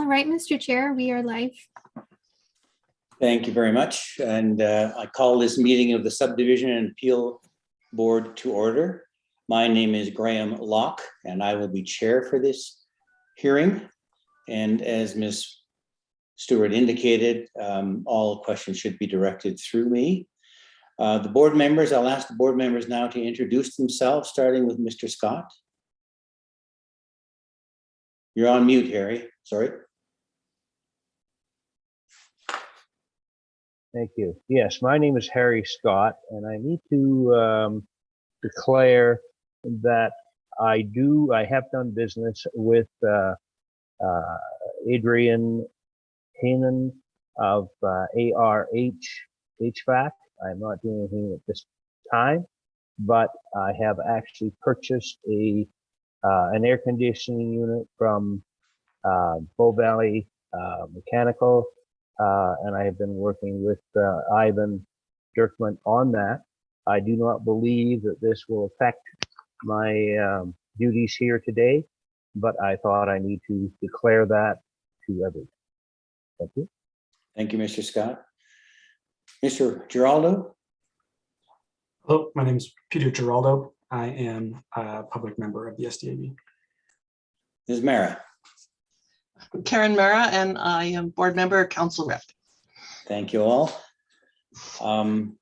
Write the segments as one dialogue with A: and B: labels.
A: All right, Mr. Chair, we are live.
B: Thank you very much. And I call this meeting of the Subdivision and Appeal Board to order. My name is Graham Locke, and I will be chair for this hearing. And as Ms. Stewart indicated, all questions should be directed through me. The board members, I'll ask the board members now to introduce themselves, starting with Mr. Scott. You're on mute, Harry. Sorry.
C: Thank you. Yes, my name is Harry Scott, and I need to declare that I have done business with Adrian Heyman of ARH HVAC. I'm not doing anything at this time, but I have actually purchased an air conditioning unit from Bow Valley Mechanical, and I have been working with Ivan Dirkman on that. I do not believe that this will affect my duties here today, but I thought I need to declare that to everyone. Thank you.
B: Thank you, Mr. Scott. Mr. Giraldo.
D: Hello, my name is Peter Giraldo. I am a public member of the SDAB.
B: Ms. Mara.
E: Karen Mara, and I am board member, council rep.
B: Thank you all. Could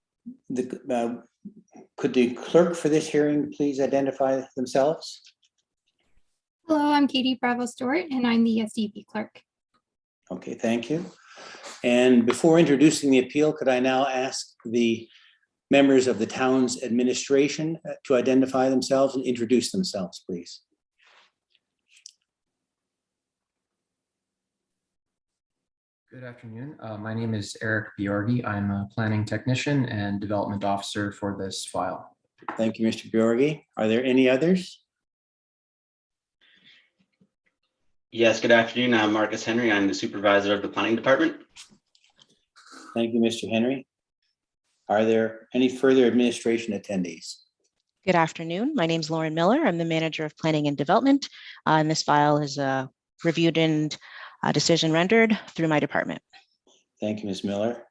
B: the clerk for this hearing please identify themselves?
A: Hello, I'm Katie Bravo Stewart, and I'm the SDP clerk.
B: Okay, thank you. And before introducing the appeal, could I now ask the members of the town's administration to identify themselves and introduce themselves, please?
F: Good afternoon. My name is Eric Bjorgi. I'm a planning technician and development officer for this file.
B: Thank you, Mr. Bjorgi. Are there any others?
G: Yes, good afternoon. I'm Marcus Henry. I'm the supervisor of the planning department.
B: Thank you, Mr. Henry. Are there any further administration attendees?
H: Good afternoon. My name is Lauren Miller. I'm the manager of planning and development. And this file is reviewed and decision rendered through my department.
B: Thank you, Ms. Miller.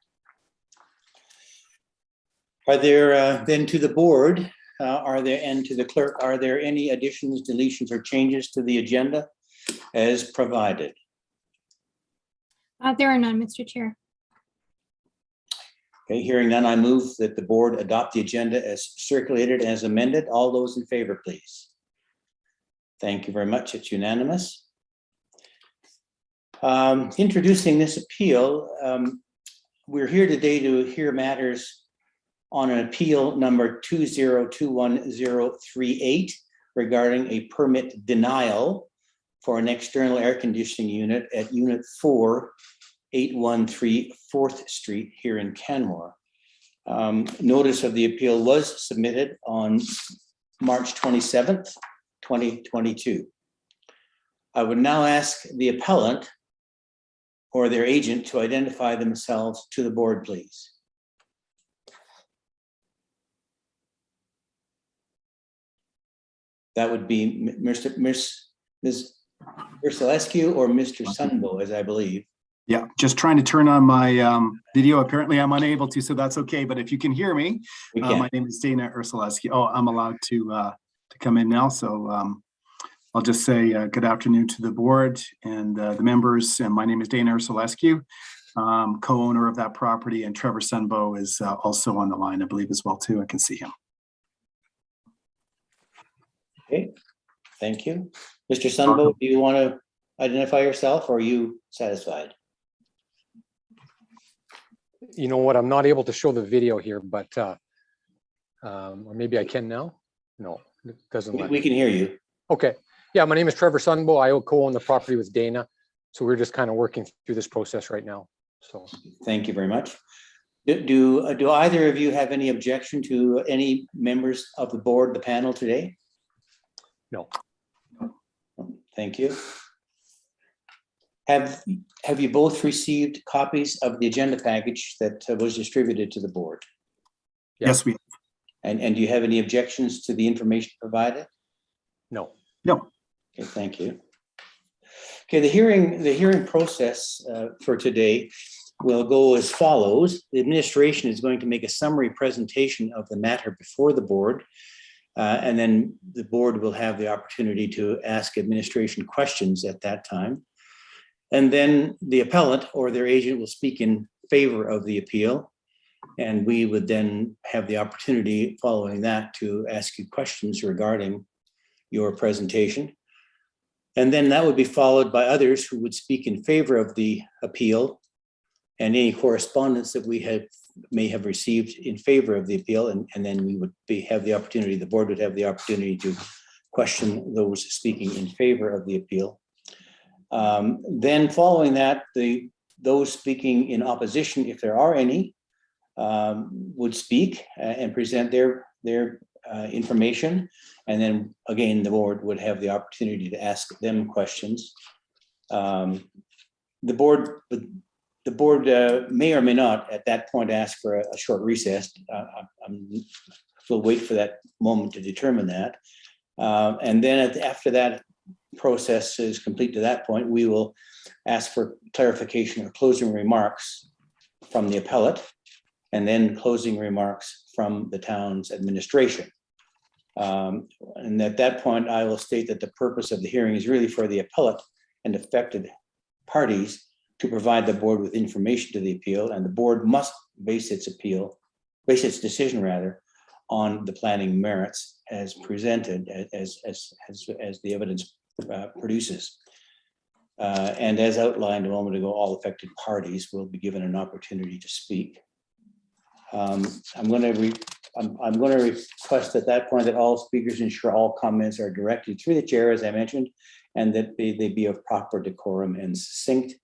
B: Are there then to the board, and to the clerk, are there any additions, deletions, or changes to the agenda as provided?
A: There are none, Mr. Chair.
B: Okay, hearing none, I move that the board adopt the agenda as circulated as amended. All those in favor, please. Thank you very much. It's unanimous. Introducing this appeal, we're here today to hear matters on an appeal number 2021038 regarding a permit denial for an external air conditioning unit at Unit 4, 813 4th Street here in Canmore. Notice of the appeal was submitted on March 27th, 2022. I would now ask the appellant or their agent to identify themselves to the board, please. That would be Ms. Ursulescu or Mr. Sunbo, as I believe.
I: Yeah, just trying to turn on my video. Apparently I'm unable to, so that's okay. But if you can hear me, my name is Dana Ursulescu. Oh, I'm allowed to come in now. So I'll just say good afternoon to the board and the members. And my name is Dana Ursulescu, co-owner of that property. And Trevor Sunbo is also on the line, I believe, as well, too. I can see him.
B: Okay, thank you. Mr. Sunbo, do you want to identify yourself or are you satisfied?
J: You know what, I'm not able to show the video here, but or maybe I can now. No, it doesn't.
B: We can hear you.
J: Okay. Yeah, my name is Trevor Sunbo. I co-own the property with Dana. So we're just kind of working through this process right now. So
B: thank you very much. Do either of you have any objection to any members of the board, the panel today?
J: No.
B: Thank you. Have you both received copies of the agenda package that was distributed to the board?
I: Yes, we have.
B: And do you have any objections to the information provided?
J: No.
I: No.
B: Okay, thank you. Okay, the hearing process for today will go as follows. The administration is going to make a summary presentation of the matter before the board. And then the board will have the opportunity to ask administration questions at that time. And then the appellant or their agent will speak in favor of the appeal. And we would then have the opportunity following that to ask you questions regarding your presentation. And then that would be followed by others who would speak in favor of the appeal and any correspondence that we may have received in favor of the appeal. And then we would have the opportunity, the board would have the opportunity to question those speaking in favor of the appeal. Then following that, those speaking in opposition, if there are any, would speak and present their information. And then again, the board would have the opportunity to ask them questions. The board may or may not at that point ask for a short recess. We'll wait for that moment to determine that. And then after that process is complete to that point, we will ask for clarification or closing remarks from the appellate, and then closing remarks from the town's administration. And at that point, I will state that the purpose of the hearing is really for the appellate and affected parties to provide the board with information to the appeal, and the board must base its decision on the planning merits as presented, as the evidence produces. And as outlined a moment ago, all affected parties will be given an opportunity to speak. I'm going to request at that point that all speakers ensure all comments are directed through the chair, as I mentioned, and that they be of proper decorum and succinct.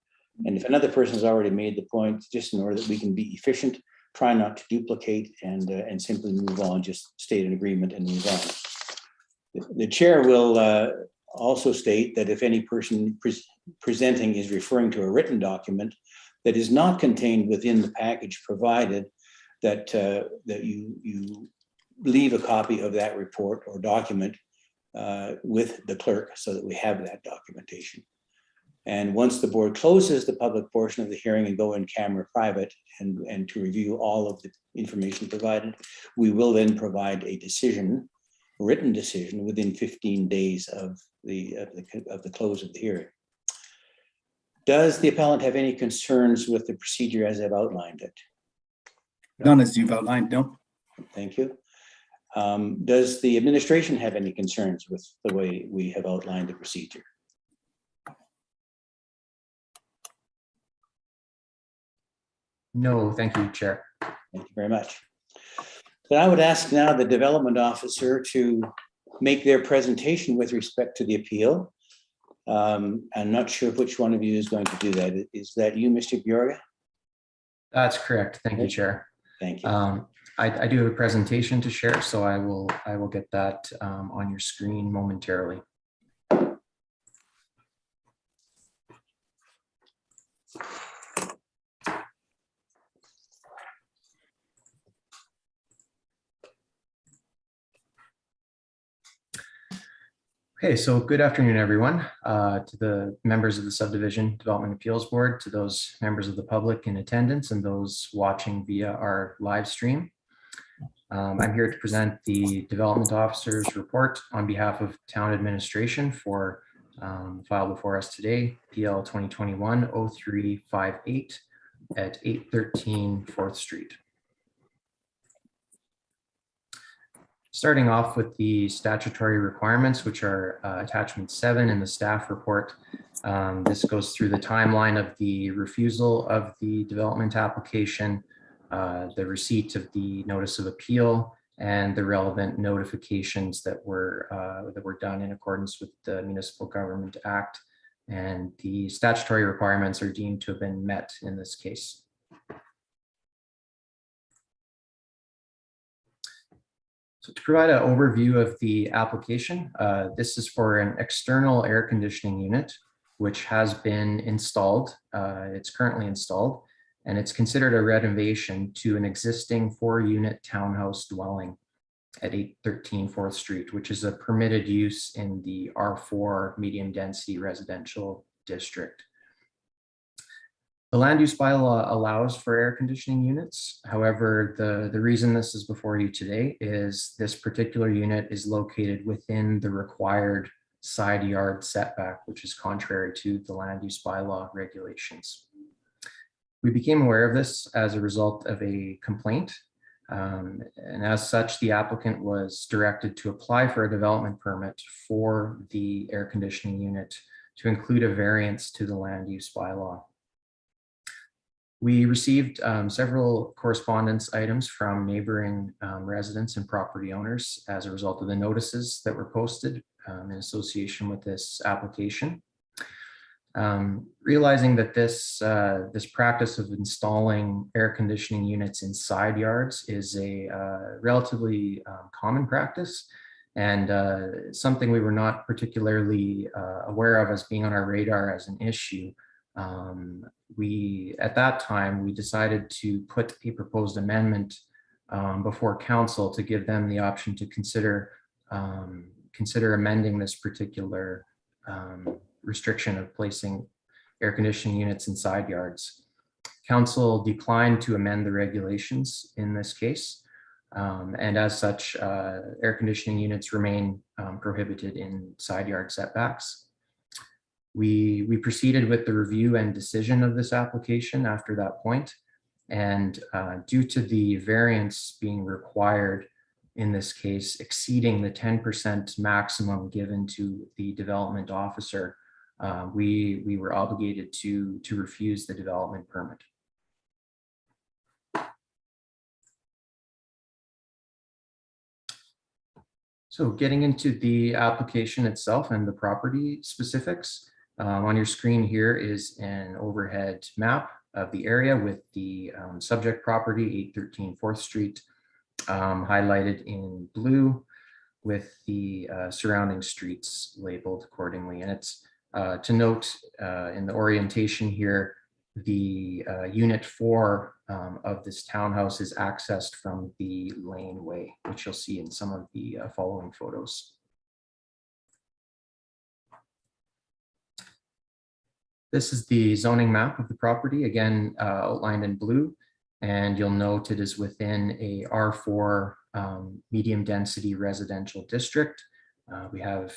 B: And if another person has already made the point, just in order that we can be efficient, try not to duplicate and simply move on, just state an agreement and move on. The chair will also state that if any person presenting is referring to a written document that is not contained within the package provided, that you leave a copy of that report or document with the clerk so that we have that documentation. And once the board closes the public portion of the hearing and go in camera private and to review all of the information provided, we will then provide a decision, a written decision, within 15 days of the close of the hearing. Does the appellant have any concerns with the procedure as I've outlined it?
I: None as you've outlined, no.
B: Thank you. Does the administration have any concerns with the way we have outlined the procedure?
F: No, thank you, Chair.
B: Thank you very much. Then I would ask now the development officer to make their presentation with respect to the appeal. I'm not sure which one of you is going to do that. Is that you, Mr. Bjorga?
F: That's correct. Thank you, Chair.
B: Thank you.
F: I do have a presentation to share, so I will get that on your screen momentarily. Okay, so good afternoon, everyone. To the members of the Subdivision Development Appeals Board, to those members of the public in attendance and those watching via our live stream. I'm here to present the Development Officer's report on behalf of Town Administration for file before us today, PL 2021-0358 at 813 4th Street. Starting off with the statutory requirements, which are attachment 7 in the staff report. This goes through the timeline of the refusal of the development application, the receipt of the notice of appeal, and the relevant notifications that were done in accordance with the Municipal Government Act. And the statutory requirements are deemed to have been met in this case. So to provide an overview of the application, this is for an external air conditioning unit, which has been installed. It's currently installed, and it's considered a renovation to an existing 4-unit townhouse dwelling. at 813 4th Street, which is a permitted use in the R4 medium density residential district. The land use bylaw allows for air conditioning units. However, the reason this is before you today is this particular unit is located within the required side yard setback, which is contrary to the land use bylaw regulations. We became aware of this as a result of a complaint. And as such, the applicant was directed to apply for a development permit for the air conditioning unit to include a variance to the land use bylaw. We received several correspondence items from neighboring residents and property owners as a result of the notices that were posted in association with this application. Realizing that this practice of installing air conditioning units in side yards is a relatively common practice, and something we were not particularly aware of as being on our radar as an issue. At that time, we decided to put a proposed amendment before council to give them the option to consider amending this particular restriction of placing air conditioning units in side yards. Council declined to amend the regulations in this case, and as such, air conditioning units remain prohibited in side yard setbacks. We proceeded with the review and decision of this application after that point, and due to the variance being required in this case exceeding the 10% maximum given to the development officer, we were obligated to refuse the development permit. So getting into the application itself and the property specifics, on your screen here is an overhead map of the area with the subject property, 813 4th Street, highlighted in blue with the surrounding streets labeled accordingly. And it's to note in the orientation here, the unit 4 of this townhouse is accessed from the laneway, which you'll see in some of the following photos. This is the zoning map of the property, again outlined in blue, and you'll note it is within a R4 medium density residential district. We have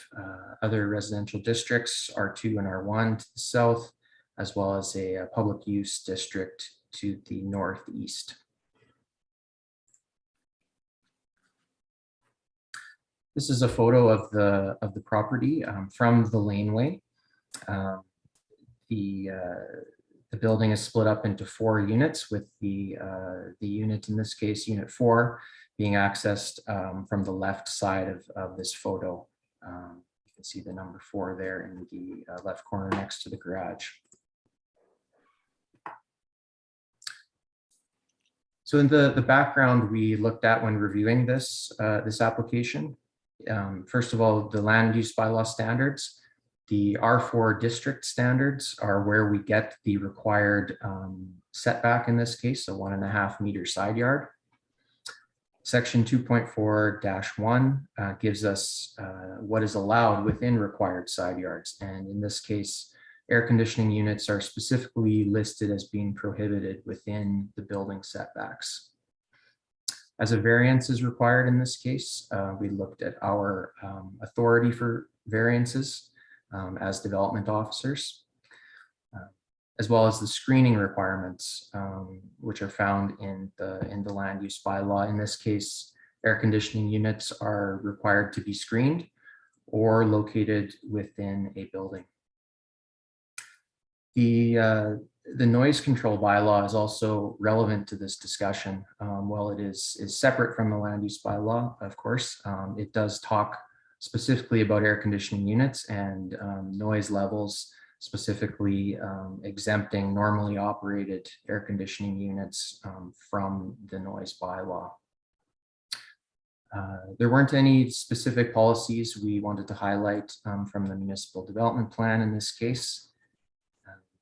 F: other residential districts, R2 and R1 to the south, as well as a public use district to the northeast. This is a photo of the property from the laneway. The building is split up into 4 units, with the unit, in this case, unit 4, being accessed from the left side of this photo. You can see the number 4 there in the left corner next to the garage. So in the background we looked at when reviewing this application, first of all, the land use bylaw standards. The R4 district standards are where we get the required setback in this case, so 1.5 meter side yard. Section 2.4-1 gives us what is allowed within required side yards. And in this case, air conditioning units are specifically listed as being prohibited within the building setbacks. As a variance is required in this case, we looked at our authority for variances as development officers, as well as the screening requirements, which are found in the land use bylaw. In this case, air conditioning units are required to be screened or located within a building. The noise control bylaw is also relevant to this discussion. While it is separate from the land use bylaw, of course, it does talk specifically about air conditioning units and noise levels, specifically exempting normally operated air conditioning units from the noise bylaw. There weren't any specific policies we wanted to highlight from the municipal development plan in this case.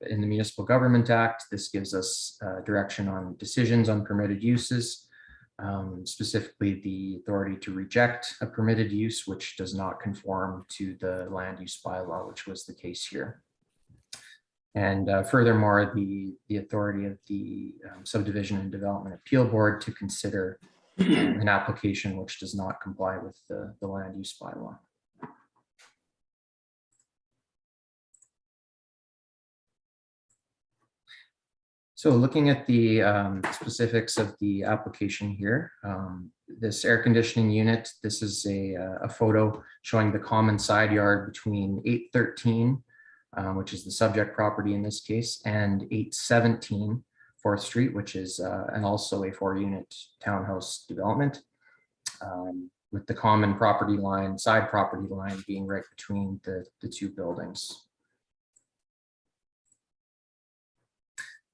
F: In the Municipal Government Act, this gives us direction on decisions on permitted uses, specifically the authority to reject a permitted use which does not conform to the land use bylaw, which was the case here. And furthermore, the authority of the Subdivision and Development Appeal Board to consider an application which does not comply with the land use bylaw. So looking at the specifics of the application here, this air conditioning unit, this is a photo showing the common side yard between 813, which is the subject property in this case, and 817 4th Street, which is and also a 4-unit townhouse development, with the common property line, side property line being right between the two buildings.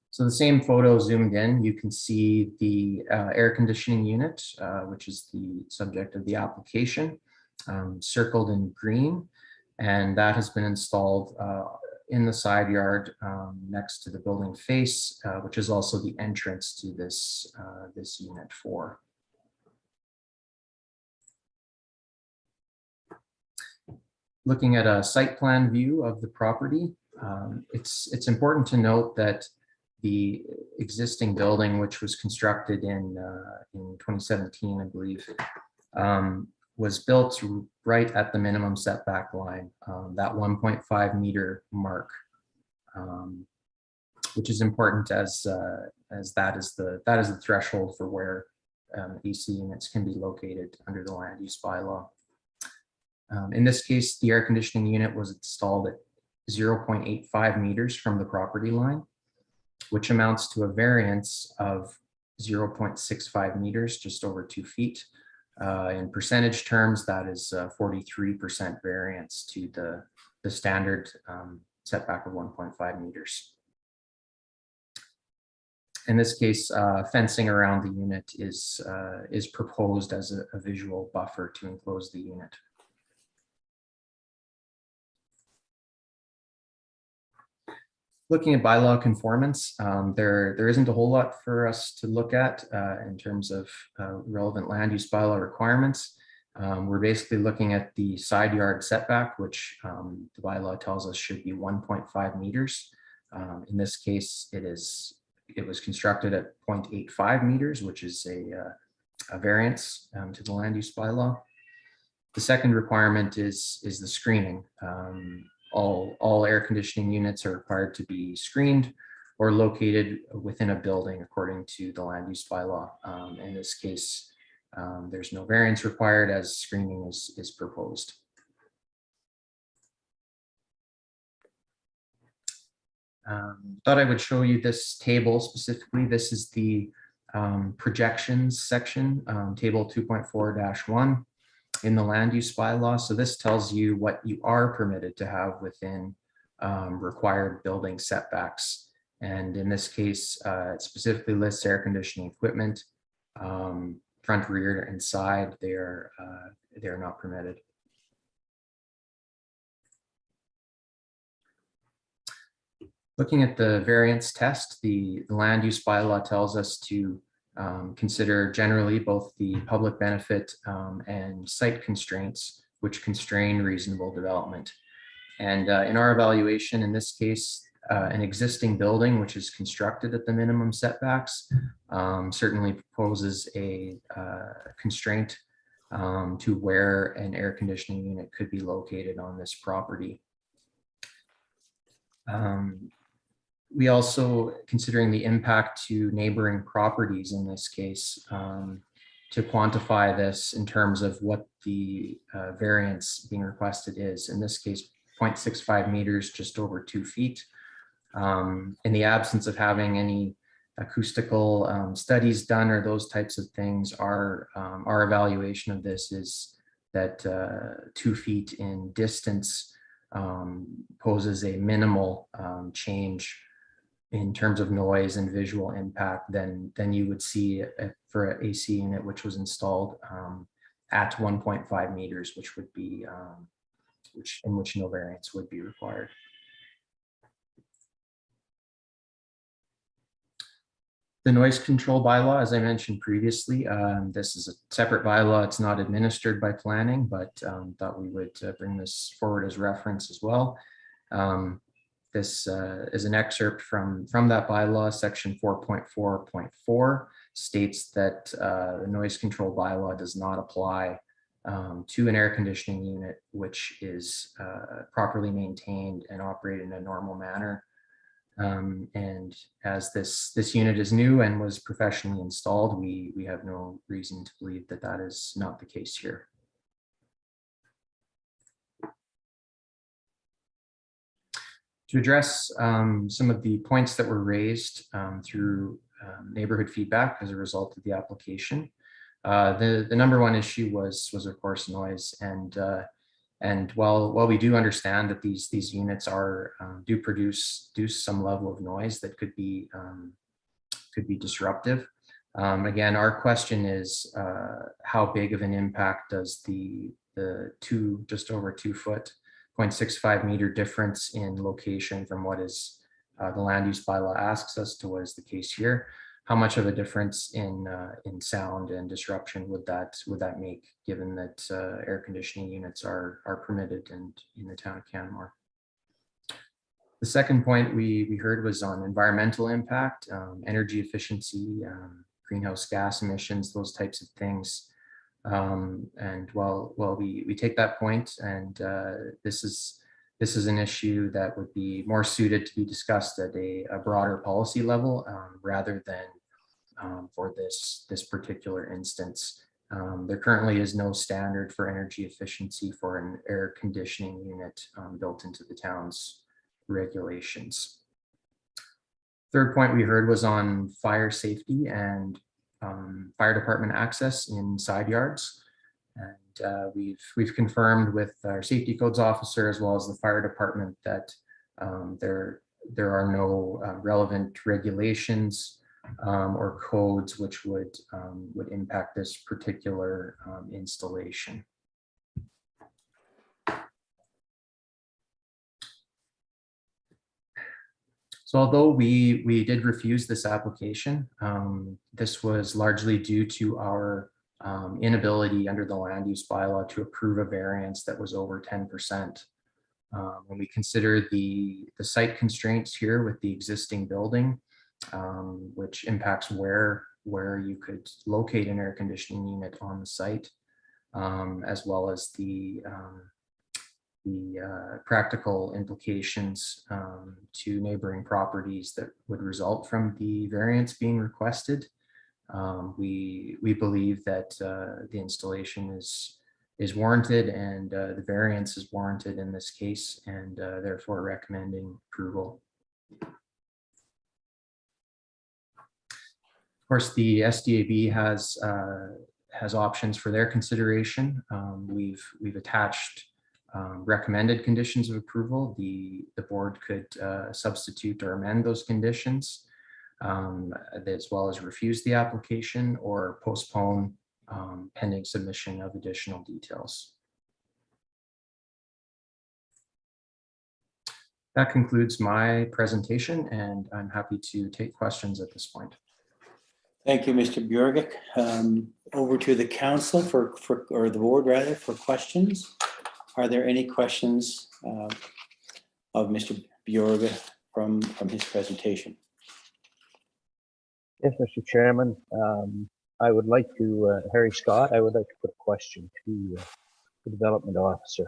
F: So the same photo zoomed in, you can see the air conditioning unit, which is the subject of the application, circled in green, and that has been installed in the side yard next to the building face, which is also the entrance to this, this unit 4. Looking at a site plan view of the property, it's important to note that the existing building, which was constructed in 2017, I believe, was built right at the minimum setback line, that 1.5 meter mark, which is important as that is the threshold for where AC units can be located under the land use bylaw. In this case, the air conditioning unit was installed at 0.85 meters from the property line, which amounts to a variance of 0.65 meters, just over 2 feet. In percentage terms, that is 43% variance to the standard setback of 1.5 meters. In this case, fencing around the unit is proposed as a visual buffer to enclose the unit. Looking at bylaw conformance, there isn't a whole lot for us to look at in terms of relevant land use bylaw requirements. We're basically looking at the side yard setback, which the bylaw tells us should be 1.5 meters. In this case, it was constructed at 0.85 meters, which is a variance to the land use bylaw. The second requirement is the screening. All air conditioning units are required to be screened or located within a building according to the land use bylaw. In this case, there's no variance required as screening is proposed. Thought I would show you this table specifically. This is the projections section, table 2.4-1. in the land use bylaw. So this tells you what you are permitted to have within required building setbacks. And in this case, it specifically lists air conditioning equipment, front, rear, and side. They're not permitted. Looking at the variance test, the land use bylaw tells us to consider generally both the public benefit and site constraints, which constrain reasonable development. And in our evaluation, in this case, an existing building which is constructed at the minimum setbacks certainly proposes a constraint to where an air conditioning unit could be located on this property. We also, considering the impact to neighboring properties in this case, to quantify this in terms of what the variance being requested is. In this case, 0.65 meters, just over 2 feet. In the absence of having any acoustical studies done or those types of things, our evaluation of this is that 2 feet in distance poses a minimal change in terms of noise and visual impact than you would see for an AC unit which was installed at 1.5 meters, which would be in which no variance would be required. The noise control bylaw, as I mentioned previously, this is a separate bylaw. It's not administered by planning, but thought we would bring this forward as reference as well. This is an excerpt from that bylaw. Section 4.4.4 states that the noise control bylaw does not apply to an air conditioning unit which is properly maintained and operated in a normal manner. And as this unit is new and was professionally installed, we have no reason to believe that that is not the case here. To address some of the points that were raised through neighborhood feedback as a result of the application, the number one issue was of course noise, and while we do understand that these units do produce some level of noise that could be disruptive. Again, our question is how big of an impact does the just over 2 foot, 0.65 meter difference in location from what is the land use bylaw asks us to what is the case here? How much of a difference in sound and disruption would that make, given that air conditioning units are permitted in the town of Canmore? The second point we heard was on environmental impact, energy efficiency, greenhouse gas emissions, those types of things. And while we take that point, and this is an issue that would be more suited to be discussed at a broader policy level rather than for this particular instance. There currently is no standard for energy efficiency for an air conditioning unit built into the town's regulations. Third point we heard was on fire safety and fire department access in side yards. And we've confirmed with our safety codes officer as well as the fire department that there are no relevant regulations or codes which would impact this particular installation. So although we did refuse this application, this was largely due to our inability under the land use bylaw to approve a variance that was over 10%. When we consider the site constraints here with the existing building, which impacts where you could locate an air conditioning unit on the site, as well as the practical implications to neighboring properties that would result from the variance being requested. We believe that the installation is warranted and the variance is warranted in this case, and therefore recommending approval. Of course, the SDAB has options for their consideration. We've attached recommended conditions of approval. The board could substitute or amend those conditions, as well as refuse the application or postpone pending submission of additional details. That concludes my presentation, and I'm happy to take questions at this point.
B: Thank you, Mr. Bjorgic. Over to the council or the board rather, for questions. Are there any questions of Mr. Bjorgic from his presentation?
C: Yes, Mr. Chairman. I would like to, Harry Scott, I would like to put a question to the development officer.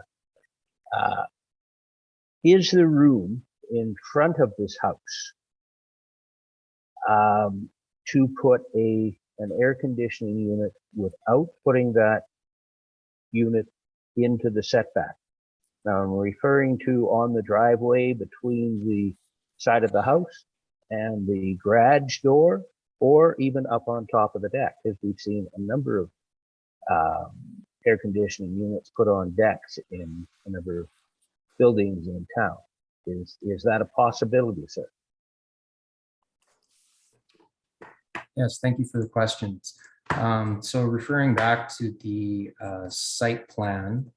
C: Is there room in front of this house to put an air conditioning unit without putting that unit into the setback? Now I'm referring to on the driveway between the side of the house and the garage door, or even up on top of the deck, because we've seen a number of air conditioning units put on decks in a number of buildings in town. Is that a possibility, sir?
F: Yes, thank you for the questions. So referring back to the site plan,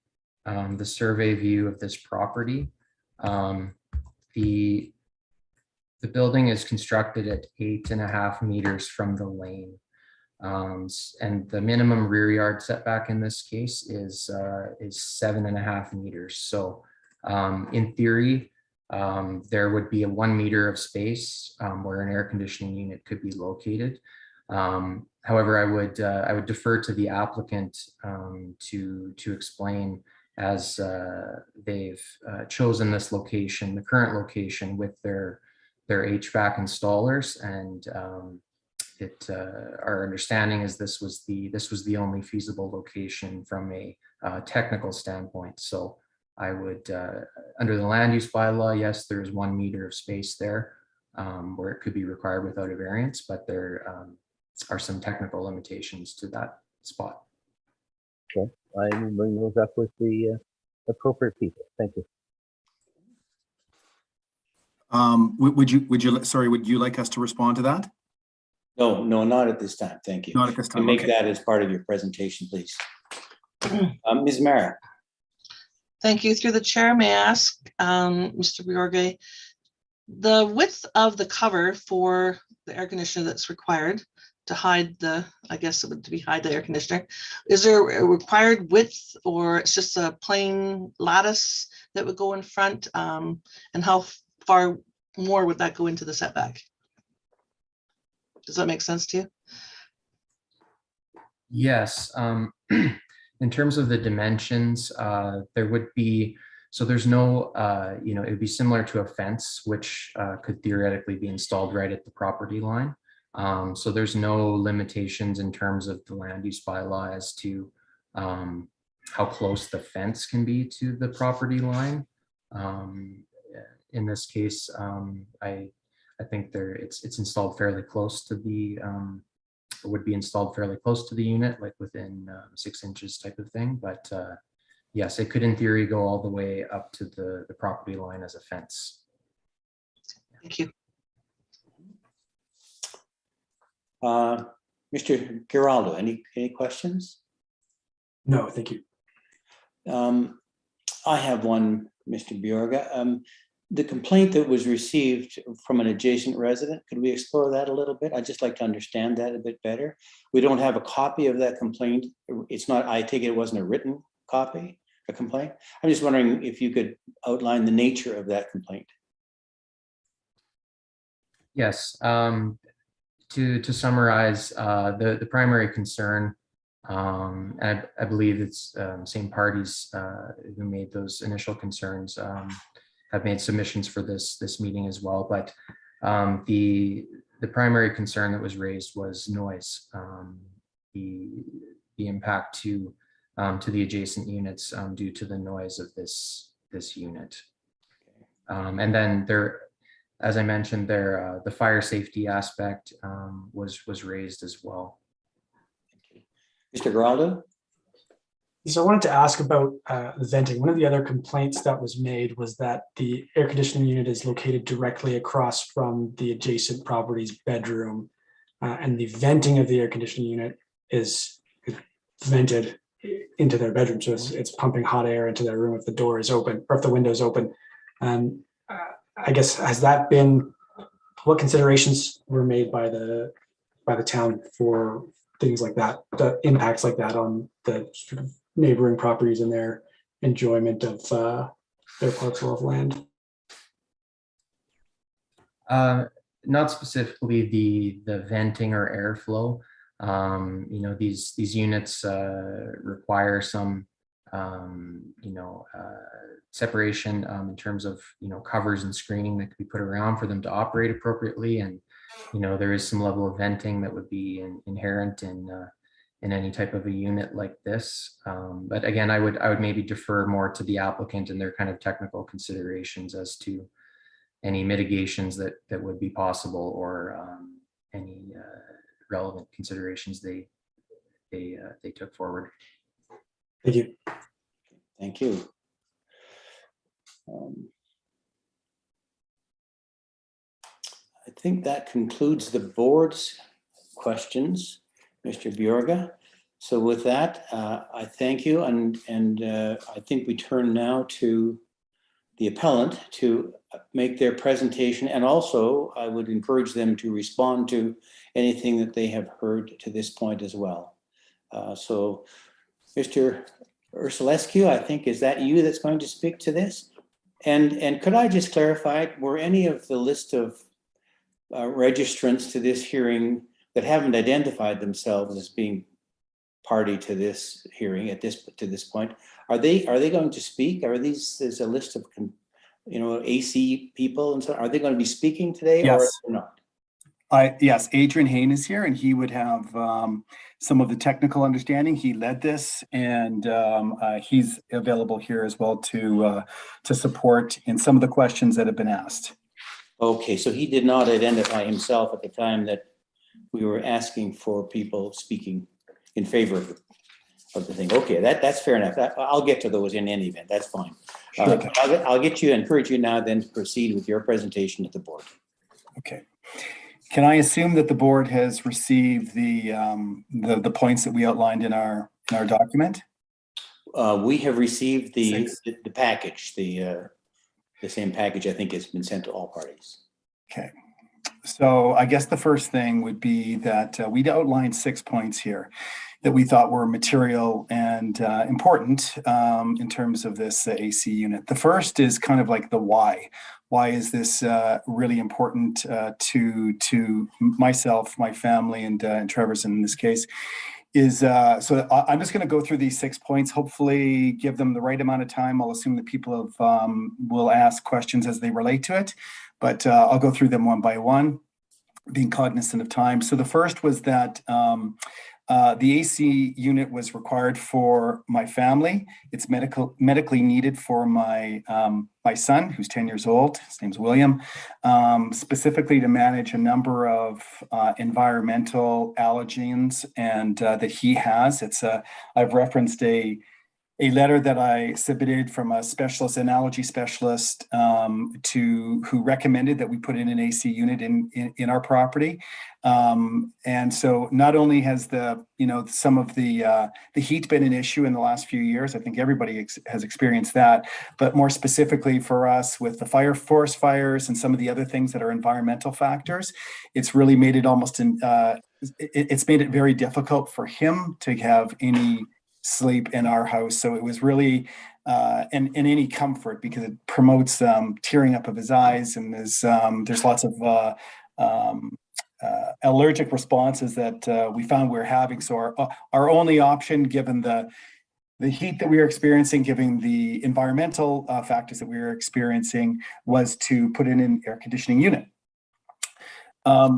F: the survey view of this property, the The building is constructed at 8.5 meters from the lane. And the minimum rear yard setback in this case is 7.5 meters. So in theory, there would be a 1 meter of space where an air conditioning unit could be located. However, I would defer to the applicant to explain, as they've chosen this location, the current location, with their HVAC installers, and our understanding is this was the only feasible location from a technical standpoint. So I would, under the land use bylaw, yes, there is 1 meter of space there where it could be required without a variance, but there are some technical limitations to that spot.
C: Okay, I will bring those up with the appropriate people. Thank you.
I: Would you like us to respond to that?
B: No, not at this time. Thank you.
I: Not at this time.
B: And make
I: Okay.
B: that as part of your presentation, please. Ms. Mara.
E: Thank you. Through the chair, may I ask, Mr. Bjorge, the width of the cover for the air conditioner that's required to hide the, I guess it would be hide the air conditioner. Is there a required width, or it's just a plain lattice that would go in front? And how far more would that go into the setback? Does that make sense to you?
F: Yes. In terms of the dimensions, there would be, so there's no, it would be similar to a fence, which could theoretically be installed right at the property line. So there's no limitations in terms of the land use bylaw as to how close the fence can be to the property line. In this case, I think it's installed fairly close to the, would be installed fairly close to the unit, like within 6 inches type of thing. But yes, it could in theory go all the way up to the property line as a fence.
E: Thank you.
B: Mr. Giraldo, any questions?
D: No, thank you.
B: I have one, Mr. Bjorga. The complaint that was received from an adjacent resident, could we explore that a little bit? I'd just like to understand that a bit better. We don't have a copy of that complaint. It's not, I take it it wasn't a written copy, a complaint. I'm just wondering if you could outline the nature of that complaint.
F: Yes. To summarize, the primary concern, and I believe it's same parties who made those initial concerns have made submissions for this meeting as well. But the primary concern that was raised was noise, the impact to the adjacent units due to the noise of this unit. And then there, as I mentioned, there the fire safety aspect was raised as well.
B: Mr. Giraldo?
D: So I wanted to ask about the venting. One of the other complaints that was made was that the air conditioning unit is located directly across from the adjacent property's bedroom, and the venting of the air conditioning unit is vented into their bedroom. So it's pumping hot air into their room if the door is open or if the window is open. I guess, has that been, what considerations were made by the town for things like that, the impacts like that on the sort of neighboring properties and their enjoyment of their parcel of land?
F: Not specifically the venting or airflow. These units require some separation in terms of covers and screening that could be put around for them to operate appropriately, and there is some level of venting that would be inherent in any type of a unit like this. But again, I would maybe defer more to the applicant and their kind of technical considerations as to any mitigations that would be possible, or any relevant considerations they took forward.
D: Thank you.
B: Thank you. I think that concludes the board's questions, Mr. Bjorga. So with that, I thank you, and I think we turn now to the appellant to make their presentation, and also I would encourage them to respond to anything that they have heard to this point as well. So Mr. Ursulescu, I think, is that you that's going to speak to this? And could I just clarify, were any of the list of registrants to this hearing that haven't identified themselves as being party to this hearing to this point, are they going to speak? There's a list of AC people and so are they going to be speaking today?
I: Yes.
B: Or not?
I: Yes, Adrian Hain is here, and he would have some of the technical understanding. He led this, and he's available here as well to support in some of the questions that have been asked.
B: Okay, so he did not identify himself at the time that we were asking for people speaking in favor of the thing. Okay, that's fair enough. I'll get to those in any event. That's fine.
I: Sure.
B: I'll encourage you now then to proceed with your presentation to the board.
I: Okay. Can I assume that the board has received the points that we outlined in our document?
B: We have received the
I: 6.
B: the package, the same package I think has been sent to all parties.
I: Okay. So I guess the first thing would be that we'd outlined 6 points here that we thought were material and important in terms of this AC unit. The first is kind of like the why. Why is this really important to myself, my family, and Trevor's in this case? So I'm just going to go through these 6 points, hopefully give them the right amount of time. I'll assume that people will ask questions as they relate to it, but I'll go through them one by one, being cognizant of time. So the first was that the AC unit was required for my family. It's medically needed for my son, who's 10 years old. His name's William, specifically to manage a number of environmental allergens and that he has. I've referenced a letter that I submitted from a specialist, an allergy specialist, who recommended that we put in an AC unit in our property. And so not only has some of the heat been an issue in the last few years, I think everybody has experienced that, but more specifically for us with the forest fires and some of the other things that are environmental factors, it's really made it it's made it very difficult for him to have any sleep in our house. So it was really and any comfort, because it promotes tearing up of his eyes, and there's lots of allergic responses that we found we were having. So our only option, given the heat that we were experiencing, given the environmental factors that we were experiencing, was to put in an air conditioning unit.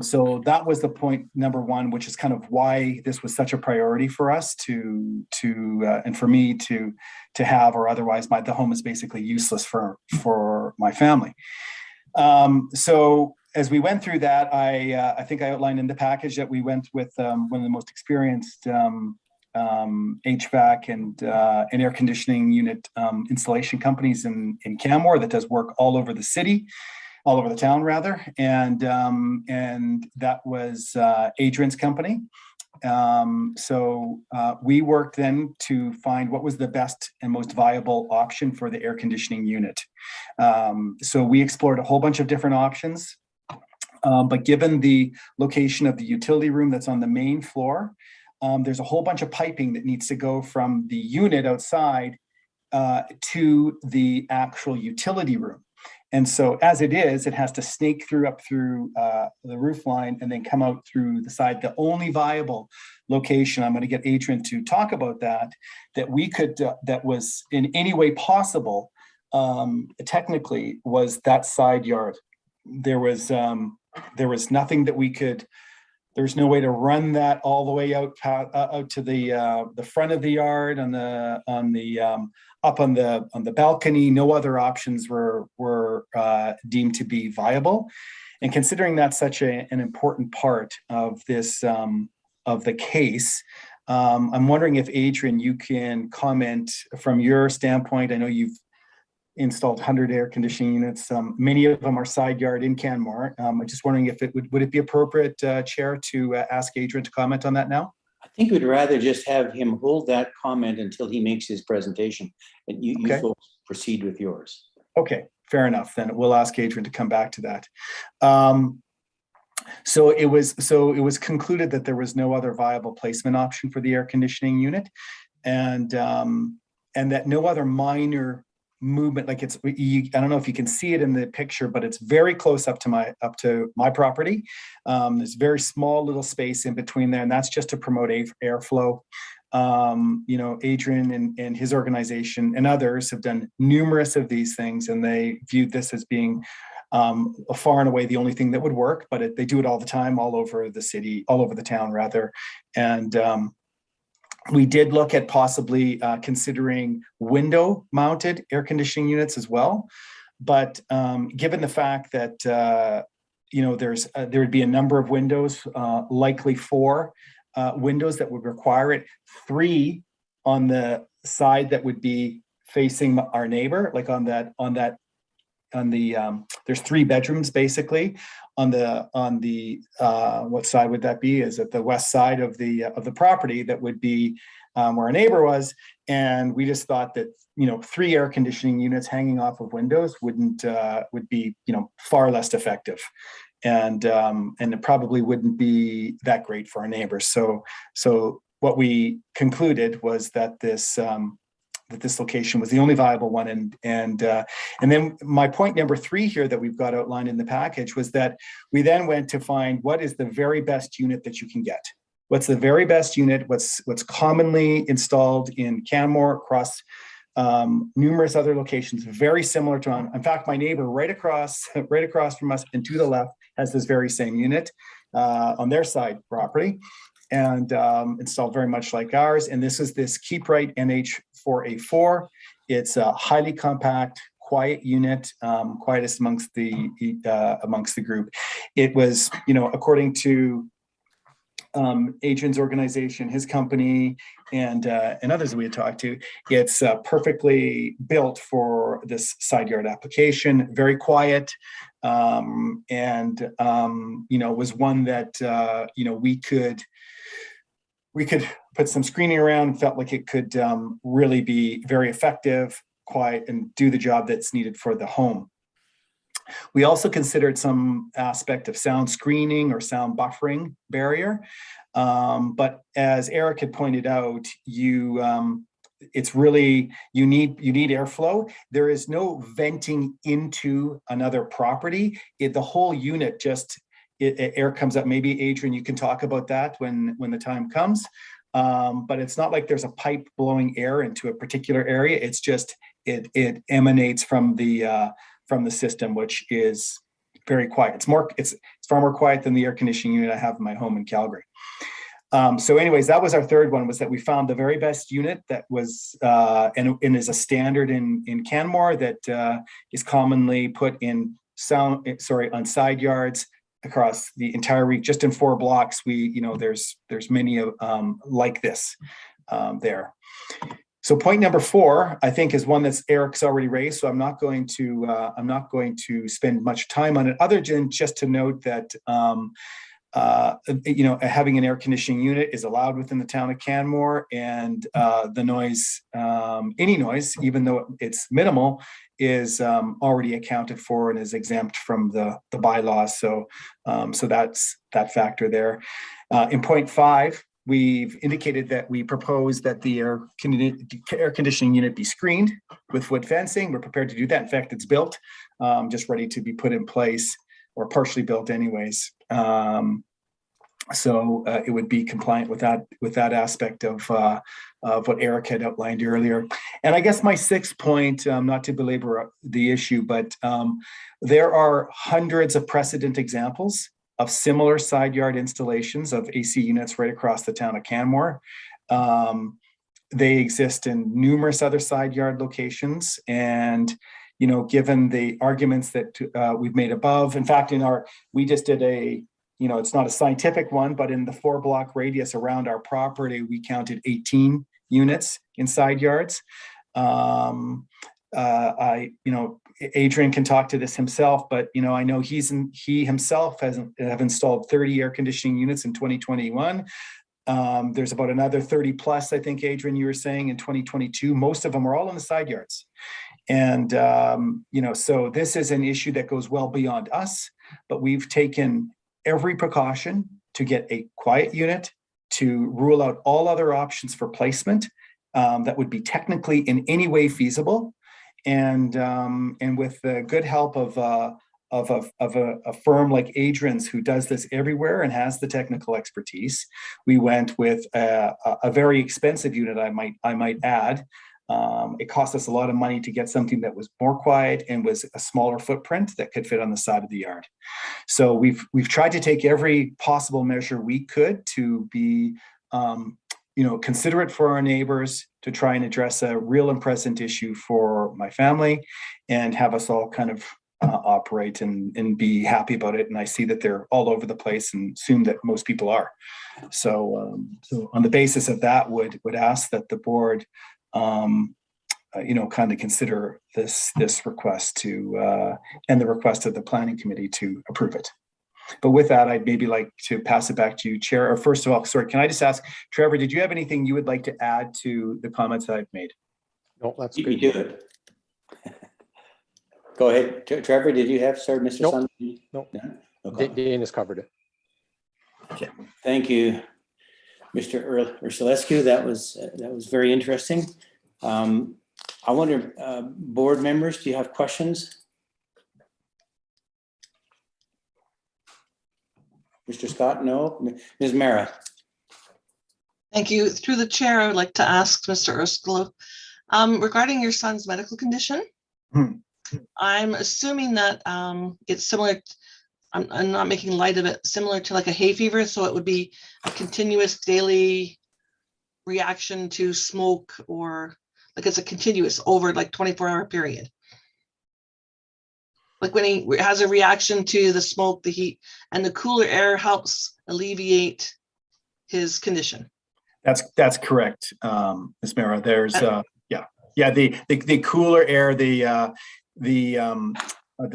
I: So that was the point number one, which is kind of why this was such a priority for us and for me to have, or otherwise the home is basically useless for my family. So as we went through that, I think I outlined in the package that we went with one of the most experienced HVAC and air conditioning unit installation companies in Canmore that does work all over the city. All over the town, rather, and that was Adrian's company. So we worked then to find what was the best and most viable option for the air conditioning unit. So we explored a whole bunch of different options, but given the location of the utility room that's on the main floor, there's a whole bunch of piping that needs to go from the unit outside to the actual utility room. And so as it is, it has to snake up through the roof line and then come out through the side. The only viable location, I'm going to get Adrian to talk about that we could, that was in any way possible, technically, was that side yard. There was nothing that we could, there's no way to run that all the way out to the front of the yard up on the balcony. No other options were deemed to be viable. And considering that's such an important part of this of the case, I'm wondering if, Adrian, you can comment from your standpoint. I know you've installed 100 air conditioning units. Many of them are side yard in Canmore. I'm just wondering if would it be appropriate, Chair, to ask Adrian to comment on that now?
B: I think we'd rather just have him hold that comment until he makes his presentation, and you
I: Okay.
B: folks proceed with yours.
I: Okay, fair enough. Then we'll ask Adrian to come back to that. So it was concluded that there was no other viable placement option for the air conditioning unit, and that no other minor movement, like I don't know if you can see it in the picture, but it's very close up to my property. There's very small little space in between there, and that's just to promote airflow. Adrian and his organization and others have done numerous of these things, and they viewed this as being far and away the only thing that would work, but they do it all the time, all over the city, all over the town rather. And we did look at possibly considering window mounted air conditioning units as well. But given the fact that, there would be a number of windows, likely 4 windows that would require it, 3 on the side that would be facing our neighbor, like there's 3 bedrooms basically on the what side would that be? Is it the west side of the property that would be where our neighbor was? And we just thought that 3 air conditioning units hanging off of windows would be far less effective, and it probably wouldn't be that great for our neighbors. So what we concluded was that this location was the only viable one. And then my point number 3 here that we've got outlined in the package was that we then went to find what is the very best unit that you can get. What's the very best unit? What's commonly installed in Canmore across numerous other locations, very similar to, in fact, my neighbor right across from us and to the left has this very same unit on their side property, and installed very much like ours. And this is this Keeprite NH4A4. It's a highly compact, quiet unit, quietest amongst the group. It was, according to Adrian's organization, his company, and others that we had talked to, it's perfectly built for this side yard application. Very quiet, and was one that we could put some screening around. Felt like it could really be very effective, quiet, and do the job that's needed for the home. We also considered some aspect of sound screening or sound buffering barrier. But as Eric had pointed out, it's really, you need airflow. There is no venting into another property. The whole unit air comes up. Maybe Adrian, you can talk about that when the time comes. But it's not like there's a pipe blowing air into a particular area. It's just, it emanates from the system, which is very quiet. It's far more quiet than the air conditioning unit I have in my home in Calgary. So anyways, that was our third one, was that we found the very best unit that was, and is a standard in Canmore that is commonly put on side yards across the entire week, just in 4 blocks. There's many like this there. So point number 4, I think, is one that's Eric's already raised. So I'm not going to spend much time on it, other than just to note that having an air conditioning unit is allowed within the town of Canmore, and the noise, any noise, even though it's minimal, is already accounted for and is exempt from the bylaws. So that's that factor there. In point 5, we've indicated that we propose that the air conditioning unit be screened with wood fencing. We're prepared to do that. In fact, it's built, just ready to be put in place, or partially built anyways. So it would be compliant with that aspect of what Eric had outlined earlier. And I guess my 6th point, not to belabor the issue, but there are hundreds of precedent examples of similar side yard installations of AC units right across the town of Canmore. They exist in numerous other side yard locations, and given the arguments that we've made above, in fact, we just did it's not a scientific one, but in the 4-block radius around our property, we counted 18 units in side yards. Adrian can talk to this himself, but I know he himself have installed 30 air conditioning units in 2021. There's about another 30 plus, I think, Adrian, you were saying, in 2022. Most of them are all in the side yards. And, so this is an issue that goes well beyond us, but we've taken every precaution to get a quiet unit, to rule out all other options for placement that would be technically in any way feasible. And with the good help of a firm like Adrian's, who does this everywhere and has the technical expertise, we went with a very expensive unit, I might add. It cost us a lot of money to get something that was more quiet and was a smaller footprint that could fit on the side of the yard. So we've tried to take every possible measure we could to be considerate for our neighbors, to try and address a real and present issue for my family, and have us all kind of operate and be happy about it. And I see that they're all over the place, and assume that most people are. So on the basis of that, would ask that the board kind of consider this request to and the request of the planning committee to approve it. But with that, I'd maybe like to pass it back to you, Chair. Or first of all, sorry, can I just ask, Trevor, did you have anything you would like to add to the comments that I've made?
J: No, that's
B: You
J: good.
B: do it. Go ahead, Trevor. Did you have, sorry, Mr.
J: Nope.
B: Sun?
J: Nope.
B: No? Okay.
J: Dane has covered it.
B: Okay. Thank you, Mr. Ursulescu. That was very interesting. I wonder, board members, do you have questions? Mr. Scott, no? Ms. Mara?
E: Thank you. Through the chair, I would like to ask Mr. Urskalo, regarding your son's medical condition. I'm assuming that it's similar, I'm not making light of it, similar to like a hay fever, so it would be a continuous daily reaction to smoke, or like it's a continuous over like 24-hour period. Like when he has a reaction to the smoke, the heat, and the cooler air helps alleviate his condition.
I: That's correct, Ms. Mara. There's the cooler air, the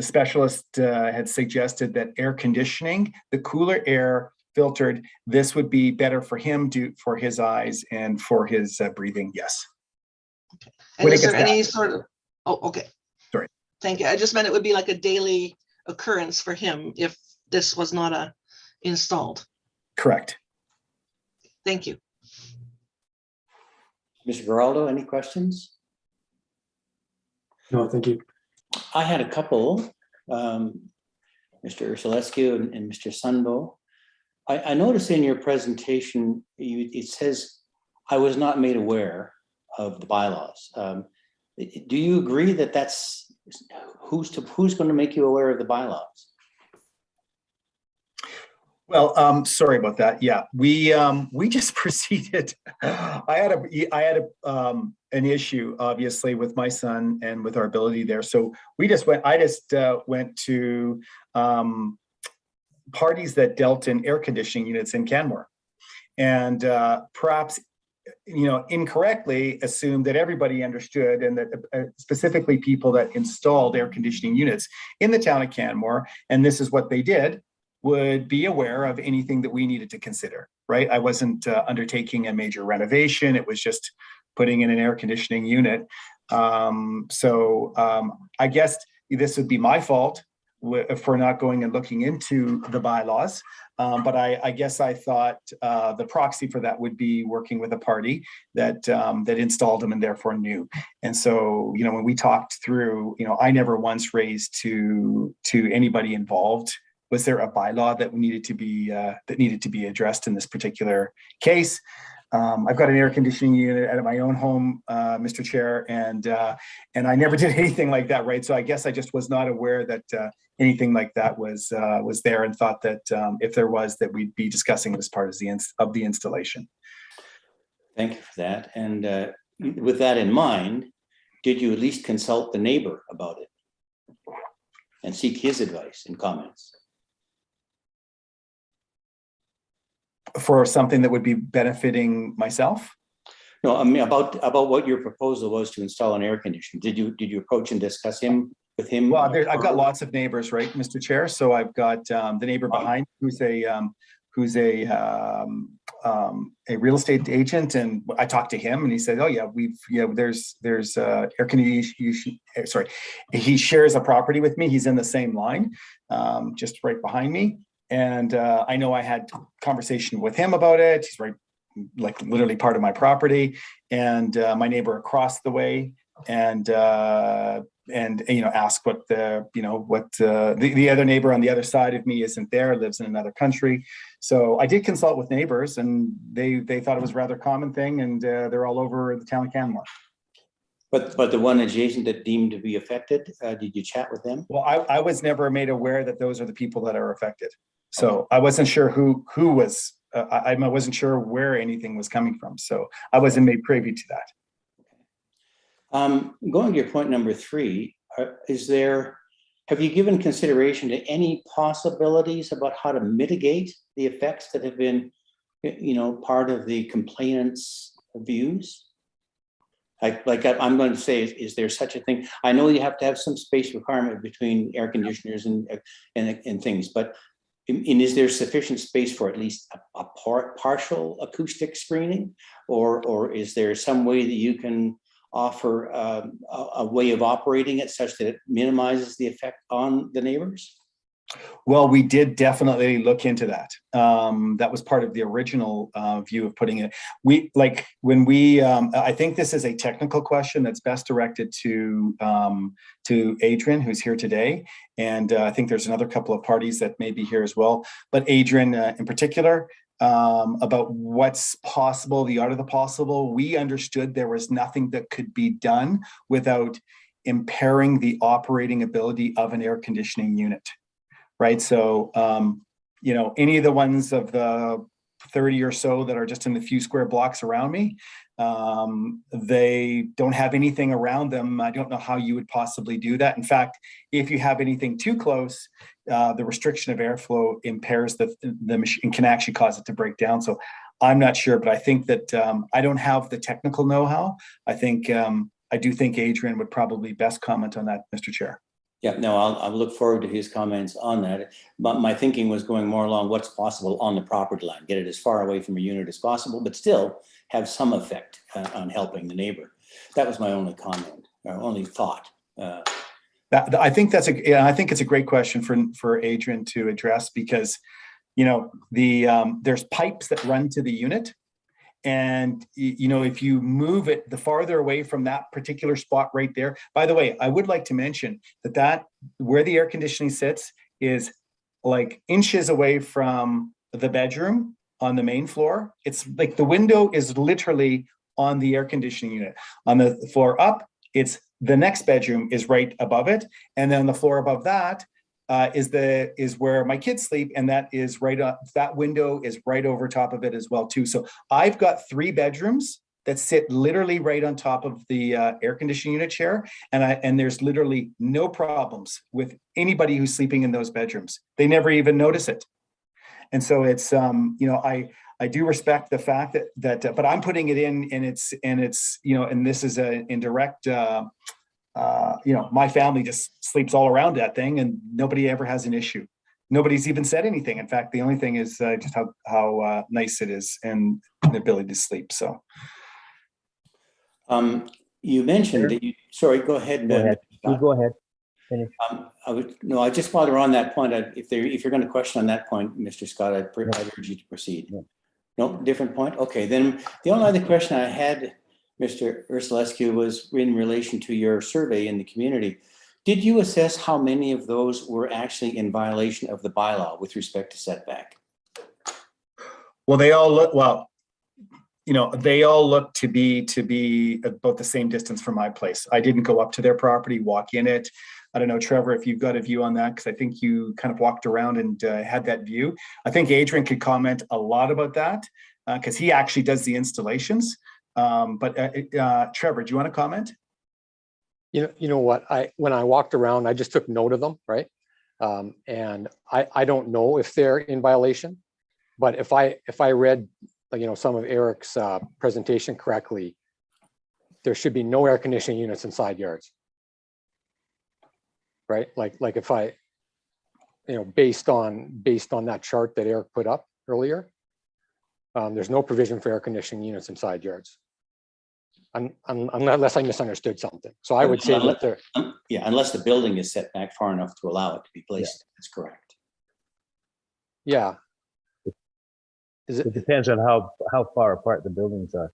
I: specialist had suggested that air conditioning, the cooler air filtered, this would be better for him for his eyes and for his breathing. Yes.
E: Okay. And is there any sort of, okay.
I: Sorry.
E: Thank you. I just meant it would be like a daily occurrence for him if this was not installed.
I: Correct.
E: Thank you.
B: Mr. Geraldo, any questions?
D: No, thank you.
B: I had a couple, Mr. Ursulescu and Mr. Sunbo. I noticed in your presentation, it says, I was not made aware of the bylaws. Do you agree that that's, who's going to make you aware of the bylaws?
I: Well, sorry about that. Yeah, we just proceeded. I had an issue, obviously, with my son and with our ability there. So I just went to parties that dealt in air conditioning units in Canmore, and perhaps incorrectly assumed that everybody understood, and that specifically people that installed air conditioning units in the town of Canmore, and this is what they did, would be aware of anything that we needed to consider, right? I wasn't undertaking a major renovation. It was just putting in an air conditioning unit. So I guess this would be my fault for not going and looking into the bylaws. But I guess I thought the proxy for that would be working with a party that installed them and therefore knew. And so, when we talked through, I never once raised to anybody involved, was there a bylaw that needed to be addressed in this particular case? I've got an air conditioning unit at my own home, Mr. Chair, and I never did anything like that, right? So I guess I just was not aware that anything like that was there, and thought that if there was, that we'd be discussing it as part of the installation.
B: Thank you for that. And with that in mind, did you at least consult the neighbor about it and seek his advice and comments?
I: For something that would be benefiting myself?
B: No, I mean about what your proposal was to install an air conditioner. Did you approach and discuss with him? Well,
I: I've got lots of neighbors, right, Mr. Chair. So I've got the neighbor behind, who's who's a real estate agent, and I talked to him, and he said, "Oh yeah, there's air conditioning. Sorry, he shares a property with me. He's in the same line, just right behind me, and I know I had conversation with him about it. He's right, like literally part of my property, and my neighbor across the way, and ask what the other neighbor on the other side of me isn't there, lives in another country. So I did consult with neighbors, and they thought it was a rather common thing, and they're all over the town of Canmore.
B: But the one adjacent that deemed to be affected, did you chat with them?
I: Well, I was never made aware that those are the people that are affected. So I wasn't sure who was, I wasn't sure where anything was coming from. So I wasn't made privy to that.
B: Going to your point number 3, have you given consideration to any possibilities about how to mitigate the effects that have been, part of the complainant's views? Like I'm going to say, is there such a thing? I know you have to have some space requirement between air conditioners and things, but is there sufficient space for at least a partial acoustic screening, or is there some way that you can offer a way of operating it such that it minimizes the effect on the neighbors?
I: Well, we did definitely look into that. That was part of the original view of putting it. I think this is a technical question that's best directed to Adrian, who's here today. And I think there's another couple of parties that may be here as well. But Adrian in particular, about what's possible, the art of the possible. We understood there was nothing that could be done without impairing the operating ability of an air conditioning unit. Right. So, any of the ones of the 30 or so that are just in the few square blocks around me, they don't have anything around them. I don't know how you would possibly do that. In fact, if you have anything too close, the restriction of airflow impairs the machine and can actually cause it to break down. So I'm not sure, but I think that I don't have the technical know-how. I do think Adrian would probably best comment on that, Mr. Chair.
B: Yeah, no, I'll look forward to his comments on that. But my thinking was going more along what's possible on the property line, get it as far away from a unit as possible, but still have some effect on helping the neighbor. That was my only comment, or only thought.
I: I think it's a great question for Adrian to address, because there's pipes that run to the unit. And, if you move it the farther away from that particular spot right there, by the way, I would like to mention that where the air conditioning sits is like inches away from the bedroom on the main floor. It's like the window is literally on the air conditioning unit. On the floor up, it's the next bedroom is right above it. And then the floor above that is where my kids sleep, and that is right up. That window is right over top of it as well too. So I've got 3 bedrooms that sit literally right on top of the air conditioning unit chair, and there's literally no problems with anybody who's sleeping in those bedrooms. They never even notice it, and so it's I do respect the fact that but I'm putting it in, and it's and this is an indirect. My family just sleeps all around that thing, and nobody ever has an issue. Nobody's even said anything. In fact, the only thing is just how nice it is and the ability to sleep. So,
B: you mentioned that you. Sorry, go ahead.
C: Go ahead. You go ahead. Finish.
B: I just while we're on that point, if you're going to question on that point, Mr. Scott, I'd urge you to proceed.
C: Yeah.
B: No, different point. Okay, then the only other question I had, Mr. Ursulescu, was in relation to your survey in the community. Did you assess how many of those were actually in violation of the bylaw with respect to setback?
I: Well, they all look to be about the same distance from my place. I didn't go up to their property, walk in it. I don't know, Trevor, if you've got a view on that, because I think you kind of walked around and had that view. I think Adrian could comment a lot about that because he actually does the installations. But Trevor, do you want to comment?
J: You know what? When I walked around, I just took note of them, right? And I don't know if they're in violation, but if I read some of Eric's presentation correctly, there should be no air conditioning units in side yards, right? Like if I, based on that chart that Eric put up, earlier, there's no provision for air conditioning units in side yards. Unless I misunderstood something. So I would say that there.
B: Yeah, unless the building is set back far enough to allow it to be placed. That's correct.
J: Yeah. Is
C: It depends on how far apart the buildings are.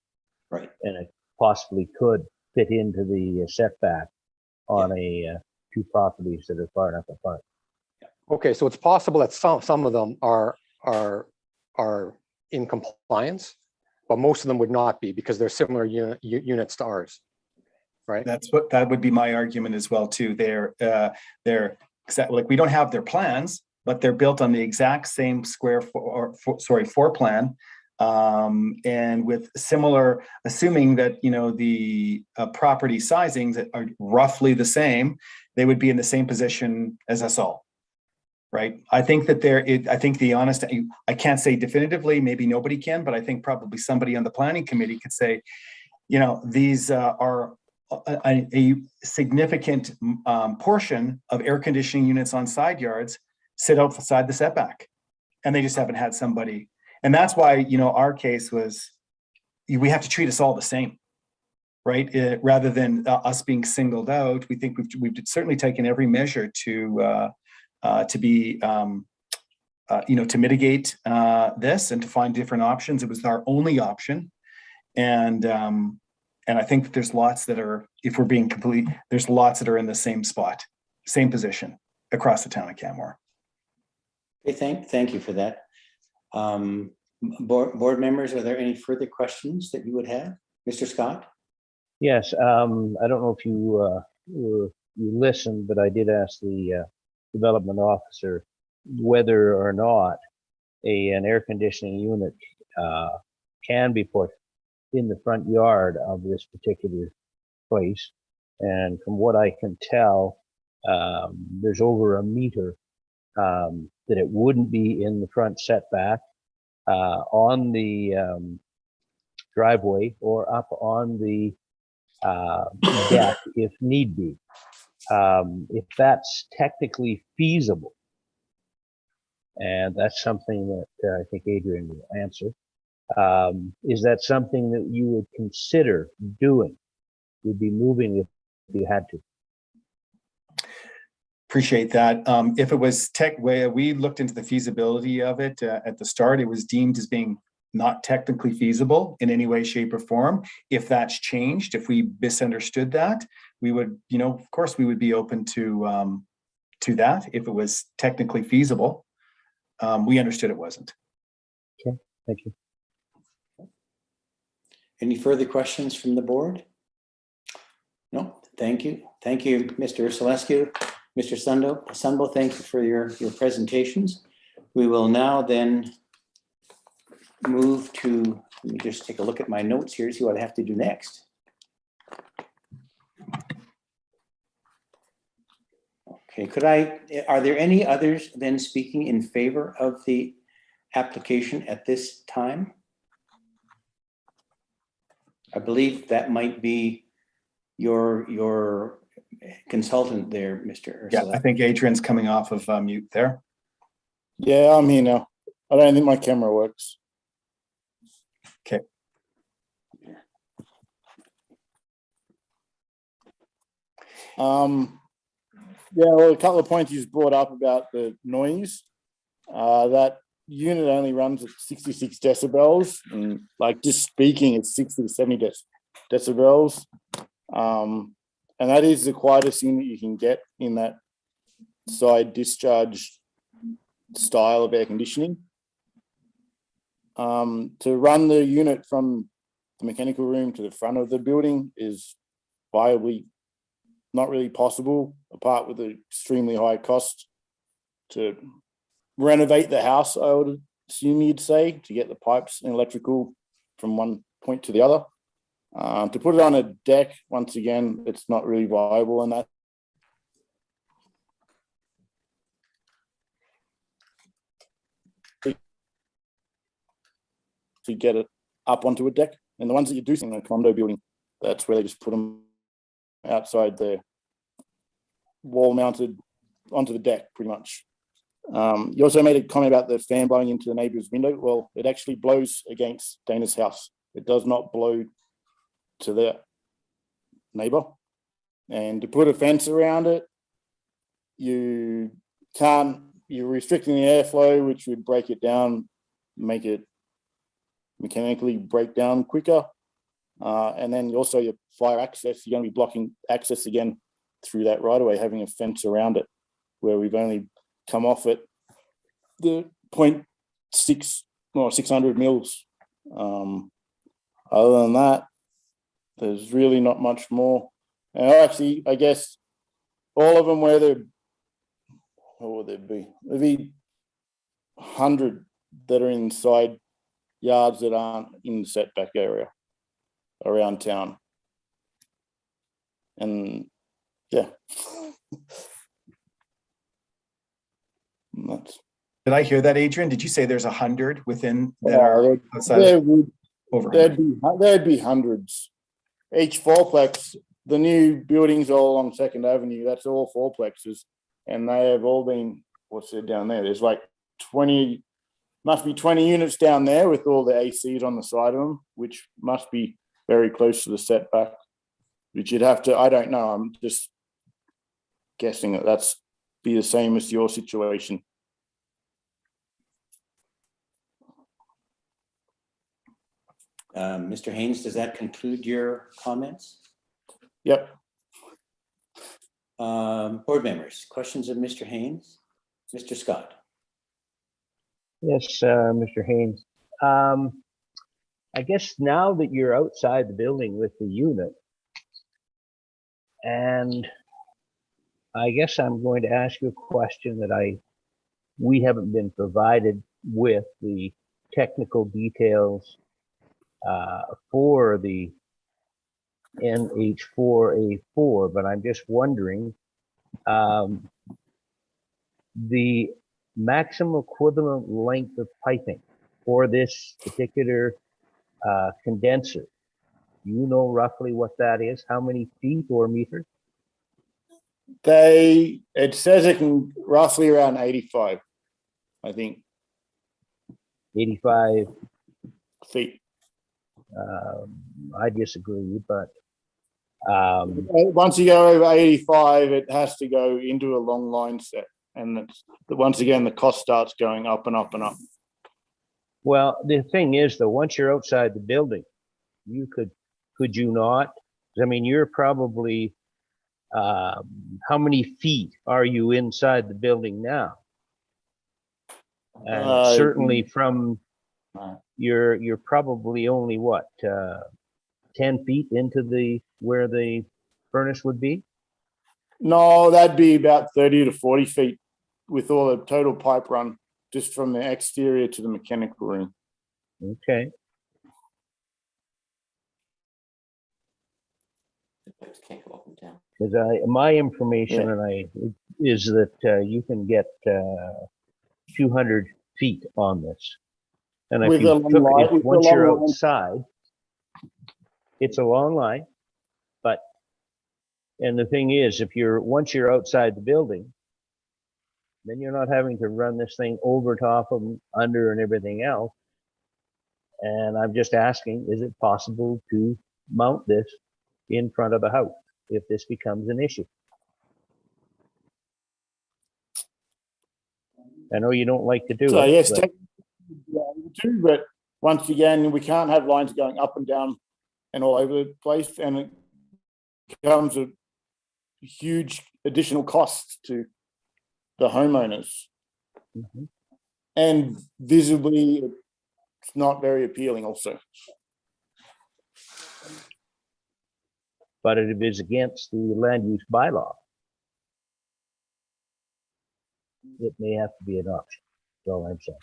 B: Right.
C: And it possibly could fit into the setback on a two properties that are far enough apart.
J: Okay, so it's possible that some of them are in compliance, but most of them would not be because they're similar units to ours, right?
I: That would be my argument as well too. They're like, we don't have their plans, but they're built on the exact same floor plan, and with similar, assuming that the property sizings that are roughly the same, they would be in the same position as us all. Right. I think that I can't say definitively, maybe nobody can, but I think probably somebody on the planning committee could say, these are a significant portion of air conditioning units on side yards sit outside the setback, and they just haven't had somebody. And that's why, our case was, we have to treat us all the same, right? Rather than us being singled out. We think we've certainly taken every measure to be, to mitigate this and to find different options. It was our only option. And I think that there's lots that are, if we're being complete, there's lots that are in the same spot, same position across the town of Canmore.
B: Okay, thank you for that. Board members, are there any further questions that you would have? Mr. Scott?
C: Yes, I don't know if you listened, but I did ask the development officer whether or not an air conditioning unit can be put in the front yard of this particular place. And from what I can tell, there's over a meter that it wouldn't be in the front setback on the driveway or up on the deck if need be. If that's technically feasible, and that's something that I think Adrian will answer, is that something that you would consider doing? You'd be moving if you had to.
I: Appreciate that. If it was we looked into the feasibility of it at the start, it was deemed as being not technically feasible in any way, shape, or form. If that's changed, if we misunderstood that, we would, of course, we would be open to that if it was technically feasible. We understood it wasn't.
C: Okay, thank you.
B: Any further questions from the board? No, thank you. Thank you, Mr. Ursulescu. Mr. Sunbo, thank you for your presentations. We will now then move to, let me just take a look at my notes here, see what I have to do next. Okay, are there any others then speaking in favor of the application at this time? I believe that might be your consultant there, Mr. Ursula.
I: Yeah, I think Adrian's coming off of mute there.
K: Yeah, I'm here now. I don't think my camera works.
I: Okay.
K: Yeah, well, a couple of points you brought up about the noise. That unit only runs at 66 decibels, and like just speaking, it's 60 to 70 decibels. And that is the quietest unit you can get in that side discharge style of air conditioning. To run the unit from the mechanical room to the front of the building is viably not really possible, apart with the extremely high cost to renovate the house, I would assume you'd say, to get the pipes and electrical from one point to the other. To put it on a deck, once again, it's not really viable in that. To get it up onto a deck. And the ones that you do see in a condo building, that's where they just put them outside the wall mounted onto the deck, pretty much. You also made a comment about the fan blowing into the neighbor's window. Well, it actually blows against Dana's house. It does not blow to the neighbor. And to put a fence around it, you're restricting the airflow, which would break it down, make it mechanically break down quicker. And then also your fire access, you're going to be blocking access again through that right away, having a fence around it, where we've only come off at the 0.6 or 600 mils. Other than that, there's really not much more. And actually, I guess all of them where they're, what would there be? There'd be 100 that are inside yards that aren't in the setback area around town. And yeah.
I: Did I hear that, Adrian? Did you say there's 100 within that are outside
K: there'd be hundreds. Each fourplex, the new buildings all along 2nd Avenue, that's all fourplexes. And they have all been, what's it down there? There's like 20, must be 20 units down there with all the ACs on the side of them, which must be very close to the setback, which you'd have to, I don't know, I'm just guessing that that's be the same as your situation.
B: Mr. Haynes, does that conclude your comments?
K: Yep.
B: Board members, questions of Mr. Haynes? Mr. Scott?
C: Yes, Mr. Haynes. I guess now that you're outside the building with the unit, and I guess I'm going to ask you a question that we haven't been provided with the technical details for the NH4A4, but I'm just wondering, the maximum equivalent length of piping for this particular condenser, do you know roughly what that is? How many feet or meters?
K: It says it can roughly around 85, I think.
C: 85
K: feet.
C: I disagree, but
K: once you go over 85, it has to go into a long line set, and once again the cost starts going up and up and up.
C: Well, the thing is, though, once you're outside the building, you could you not? I mean, you're probably how many feet are you inside the building now? And certainly from you're probably only what 10 feet into where the furnace would be?
K: No, that'd be about 30 to 40 feet with all the total pipe run just from the exterior to the mechanical room.
C: Okay. Because my information is that you can get a few hundred feet on this, and if you took it once you're outside, it's a long line. But and the thing is, once you're outside the building, then you're not having to run this thing over top of under and everything else. And I'm just asking, is it possible to mount this in front of the house if this becomes an issue? I know you don't like to do it.
K: Yes, but once again, we can't have lines going up and down and all over the place, and it becomes a huge additional cost to the homeowners.
C: Mm-hmm.
K: And visibly, it's not very appealing also.
C: But it is against the land use bylaw. It may have to be an option. That's all I'm saying.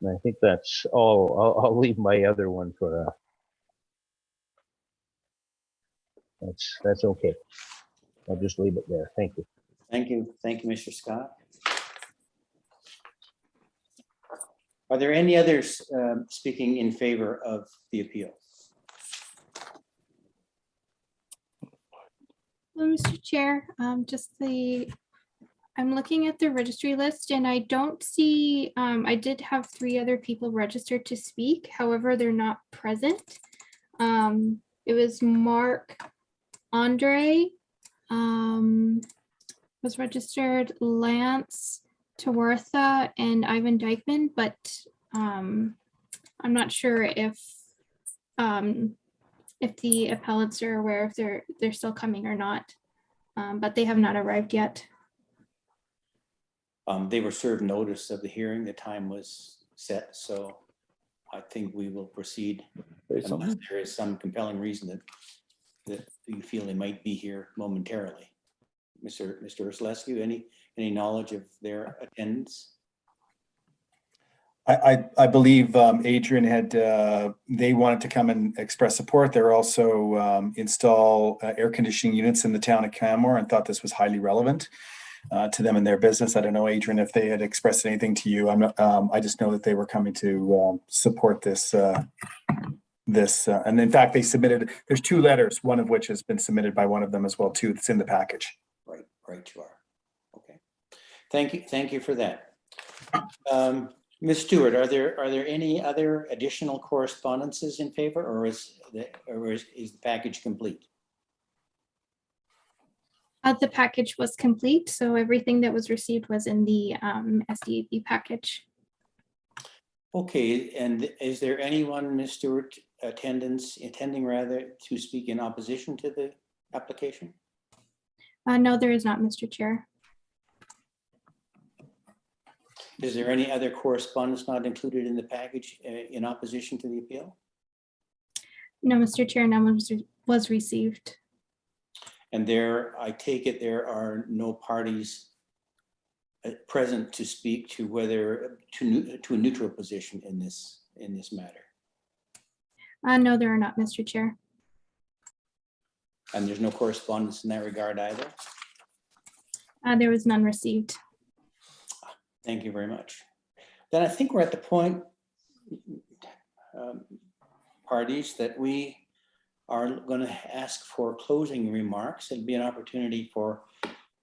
C: And I think that's all. I'll leave my other one for that's okay. I'll just leave it there. Thank you.
B: Thank you. Thank you, Mr. Scott. Are there any others speaking in favor of the appeal?
A: Mr. Chair, just the I'm looking at the registry list and I don't see, I did have 3 other people registered to speak. However, they're not present. It was Mark Andre, was registered, Lance Tawartha, and Ivan Dykeman, but I'm not sure if the appellates are aware if they're still coming or not, but they have not arrived yet.
B: They were served notice of the hearing. The time was set, so I think we will proceed unless there is some compelling reason that you feel they might be here momentarily. Mr. Ursulescu, any knowledge of their attendance?
I: I believe Adrian had, they wanted to come and express support. They're also install air conditioning units in the town of Canmore and thought this was highly relevant to them and their business. I don't know, Adrian, if they had expressed anything to you. I'm not, I just know that they were coming to support this. And in fact, they submitted, there's 2 letters, one of which has been submitted by one of them as well too. It's in the package.
B: Right, you are. Okay. Thank you for that. Ms. Stewart, are there any other additional correspondences in favor, or is the package complete?
A: The package was complete, so everything that was received was in the SDAP package.
B: Okay, and is there anyone, Ms. Stewart, attending rather, to speak in opposition to the application?
A: No, there is not, Mr. Chair.
B: Is there any other correspondence not included in the package in opposition to the appeal?
A: No, Mr. Chair, none was received.
B: And I take it there are no parties present to speak to whether to a neutral position in this matter.
A: No, there are not, Mr. Chair.
B: And there's no correspondence in that regard either?
A: There was none received.
B: Thank you very much. Then I think we're at the point, parties, that we are going to ask for closing remarks. It'll be an opportunity for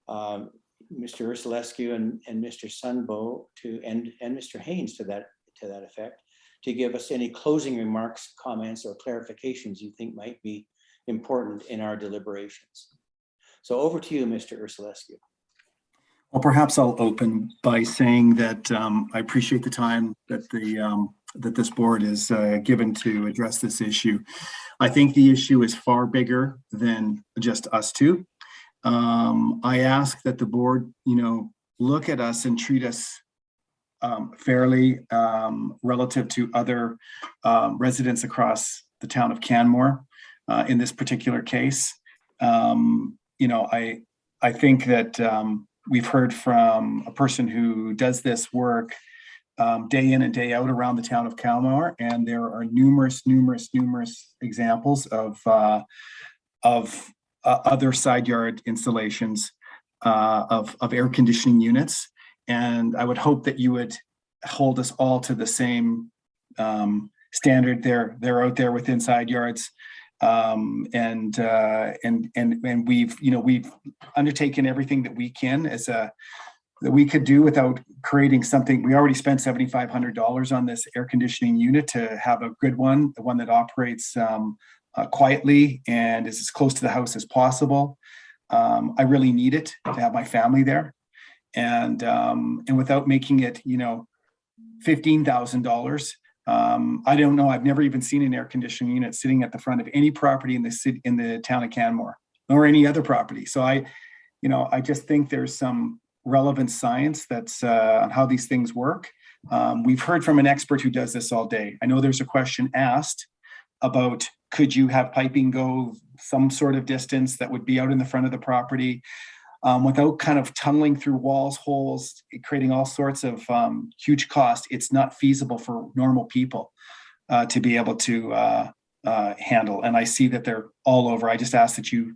B: Mr. Ursulescu and Mr. Sunbo and Mr. Haynes to that effect, to give us any closing remarks, comments, or clarifications you think might be important in our deliberations. So over to you, Mr. Ursulescu.
I: Well, perhaps I'll open by saying that I appreciate the time that that this board is given to address this issue. I think the issue is far bigger than just us two. I ask that the board, look at us and treat us fairly relative to other residents across the town of Canmore in this particular case. I think that we've heard from a person who does this work day in and day out around the town of Canmore, and there are numerous examples of other side yard installations of air conditioning units. And I would hope that you would hold us all to the same standard. They're out there within side yards. And we've undertaken everything that we can that we could do without creating something. We already spent $7,500 on this air conditioning unit to have a good one, the one that operates quietly and is as close to the house as possible. I really need it to have my family there, and without making it, $15,000. I don't know. I've never even seen an air conditioning unit sitting at the front of any property in the city, in the town of Canmore, or any other property. So I just think there's some relevant science that's on how these things work. We've heard from an expert who does this all day. I know there's a question asked about, could you have piping go some sort of distance that would be out in the front of the property without kind of tunneling through walls, holes, creating all sorts of huge cost. It's not feasible for normal people to be able to handle. And I see that they're all over. I just ask that you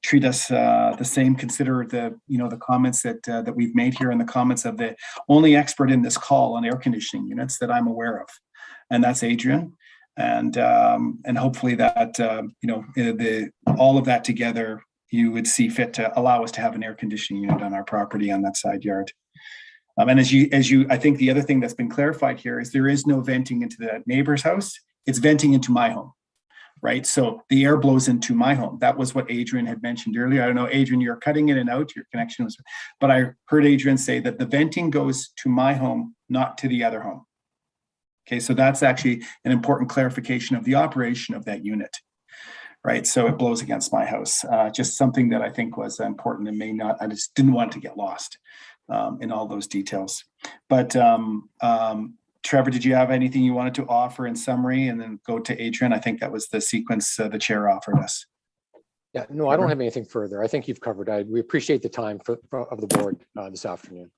I: treat us the same, consider the comments that we've made here and the comments of the only expert in this call on air conditioning units that I'm aware of. And that's Adrian. And hopefully that, all of that together you would see fit to allow us to have an air conditioning unit on our property on that side yard. And as you, I think the other thing that's been clarified here is there is no venting into the neighbor's house. It's venting into my home, right? So the air blows into my home. That was what Adrian had mentioned earlier. I don't know, Adrian, you're cutting in and out, your connection was, but I heard Adrian say that the venting goes to my home, not to the other home. Okay, so that's actually an important clarification of the operation of that unit, right? So it blows against my house. Just something that I think was important and may not, I just didn't want it to get lost in all those details. But Trevor, did you have anything you wanted to offer in summary and then go to Adrian? I think that was the sequence the chair offered us.
J: Yeah, no, I don't have anything further. I think you've covered. We appreciate the time of the board this afternoon.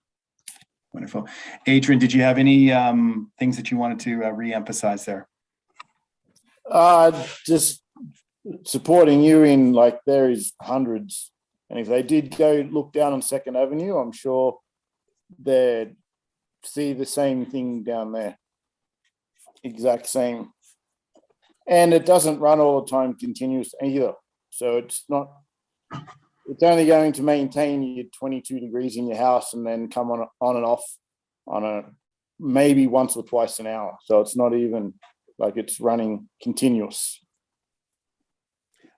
I: Wonderful. Adrian, did you have any things that you wanted to re-emphasize there?
K: Just supporting you in, like, there is hundreds. And if they did go look down on 2nd Avenue, I'm sure they'd see the same thing down there. Exact same. And it doesn't run all the time continuous either. So it's only going to maintain your 22 degrees in your house and then come on and off on a maybe once or twice an hour. So it's not even like it's running continuous.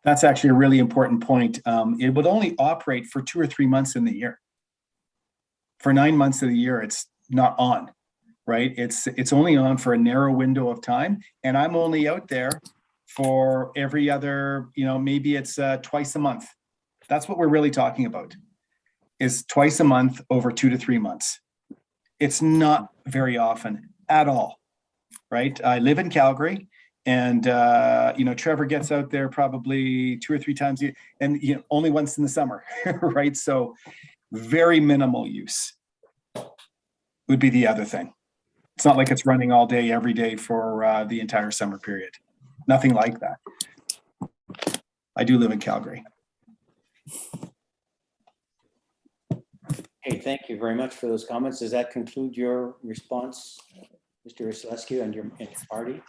I: That's actually a really important point. It would only operate for 2 or 3 months in the year. For 9 months of the year, it's not on, right? It's only on for a narrow window of time. And I'm only out there for every other, maybe it's twice a month. That's what we're really talking about, is twice a month over 2 to 3 months. It's not very often at all, right? I live in Calgary. And, Trevor gets out there probably 2 or 3 times a year, and only once in the summer, right? So very minimal use would be the other thing. It's not like it's running all day, every day for the entire summer period. Nothing like that. I do live in Calgary.
B: Hey, thank you very much for those comments. Does that conclude your response, Mr. Ursulescu and your party?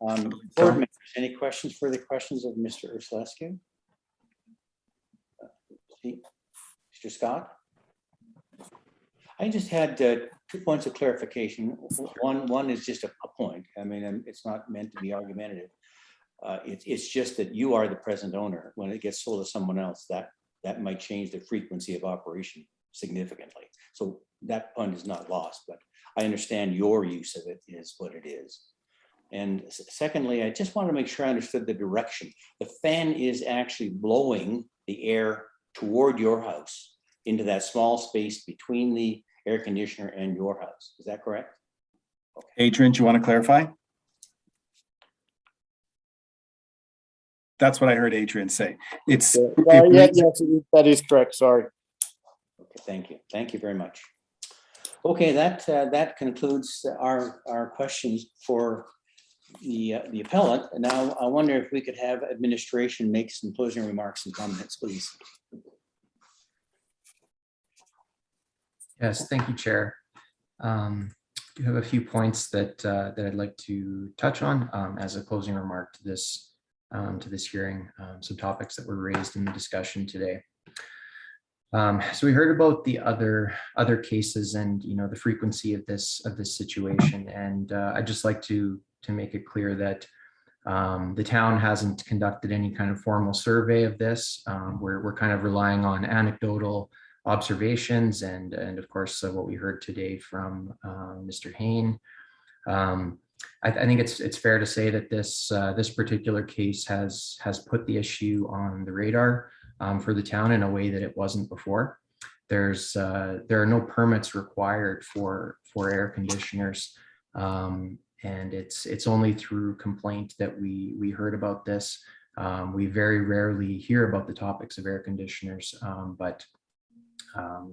B: Board members, any questions, further questions of Mr. Ursulescu? Mr. Scott? I just had 2 points of clarification. One is just a point. I mean, it's not meant to be argumentative. It's just that you are the present owner. When it gets sold to someone else, that might change the frequency of operation significantly. So that point is not lost, but I understand your use of it is what it is. And secondly, I just want to make sure I understood the direction. The fan is actually blowing the air toward your house into that small space between the air conditioner and your house. Is that correct? Okay.
I: Adrian, do you want to clarify? That's what I heard Adrian say. Yes,
K: that is correct. Sorry.
B: Okay, thank you. Thank you very much. Okay, that concludes our questions for the appellant. And now I wonder if we could have administration make some closing remarks and comments, please.
F: Yes, thank you, Chair. I do have a few points that I'd like to touch on as a closing remark to this hearing. Some topics that were raised in the discussion today. So we heard about the other cases and the frequency of this situation, and I'd just like to make it clear that the town hasn't conducted any kind of formal survey of this. We're kind of relying on anecdotal observations and of course what we heard today from Mr. Hain. I think it's fair to say that this particular case has put the issue on the radar for the town in a way that it wasn't before. There are no permits required for air conditioners, and it's only through complaint that we heard about this. We very rarely hear about the topics of air conditioners, but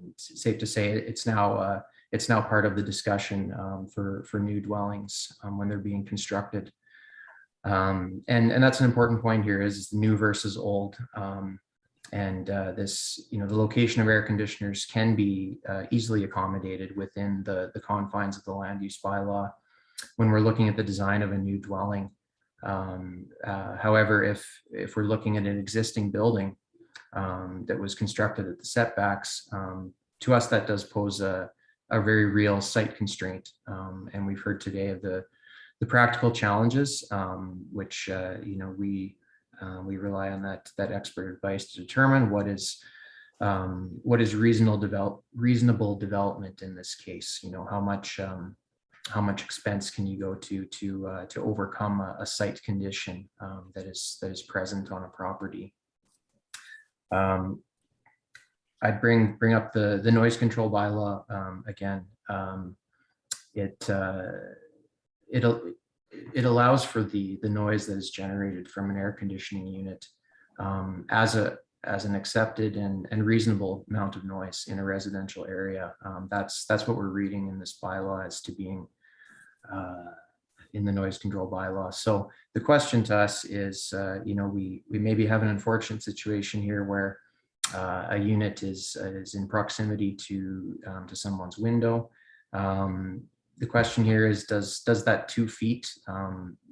F: it's safe to say it's now part of the discussion for new dwellings when they're being constructed. And that's an important point here, is new versus old. This, the location of air conditioners can be easily accommodated within the confines of the land use bylaw when we're looking at the design of a new dwelling. However, if we're looking at an existing building, that was constructed at the setbacks. To us, that does pose a very real site constraint. And we've heard today of the practical challenges, which we rely on that expert advice to determine what is reasonable development in this case. How much expense can you go to overcome a site condition that is present on a property. I'd bring up the noise control bylaw again. It allows for the noise that is generated from an air conditioning unit as an accepted and reasonable amount of noise in a residential area. That's what we're reading in this bylaw as to being in the noise control bylaw. So the question to us is, we maybe have an unfortunate situation here where a unit is in proximity to someone's window. The question here is, does that 2 feet,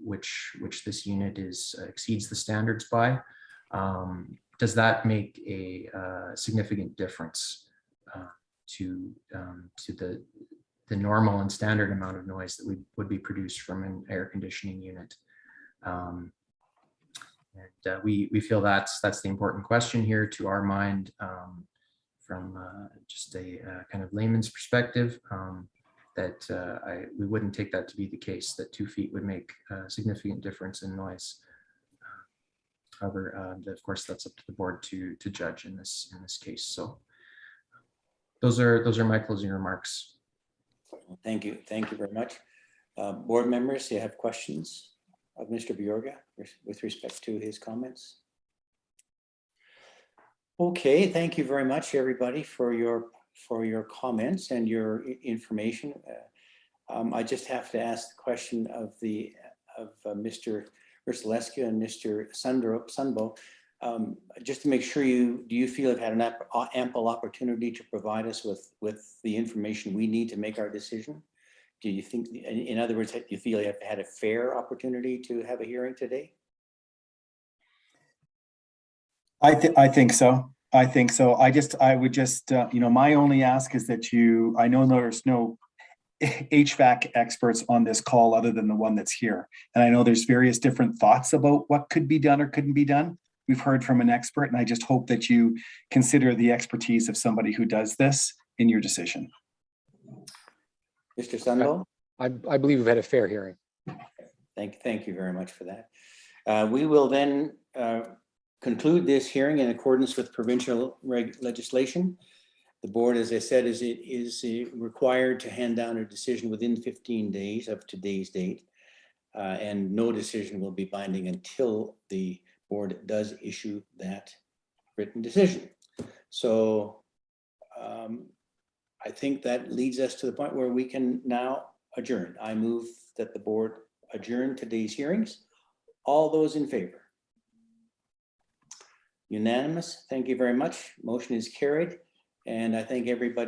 F: which this unit exceeds the standards by, does that make a significant difference to the normal and standard amount of noise that would be produced from an air conditioning unit? We feel that's the important question here to our mind, from just a kind of layman's perspective, that we wouldn't take that to be the case, that 2 feet would make a significant difference in noise. However, of course, that's up to the board to judge in this case. So those are my closing remarks.
B: Thank you very much. Board members, do you have questions of Mr. Bjorga with respect to his comments? Okay, thank you very much, everybody, for your comments and your information. I just have to ask the question of Mr. Ursulescu and Mr. Sunbo, just to make sure do you feel you've had an ample opportunity to provide us with the information we need to make our decision? Do you think, in other words, do you feel you have had a fair opportunity to have a hearing today?
I: I think so. I would just, my only ask is that I know there's no HVAC experts on this call other than the one that's here. And I know there's various different thoughts about what could be done or couldn't be done. We've heard from an expert, and I just hope that you consider the expertise of somebody who does this in your decision.
B: Mr. Sunbo?
J: I believe we've had a fair hearing.
B: Thank you very much for that. We will then conclude this hearing in accordance with provincial legislation. The board, as I said, is required to hand down a decision within 15 days of today's date, and no decision will be binding until the board does issue that written decision. So I think that leads us to the point where we can now adjourn. I move that the board adjourn today's hearings. All those in favor? Unanimous. Thank you very much. Motion is carried. And I thank everybody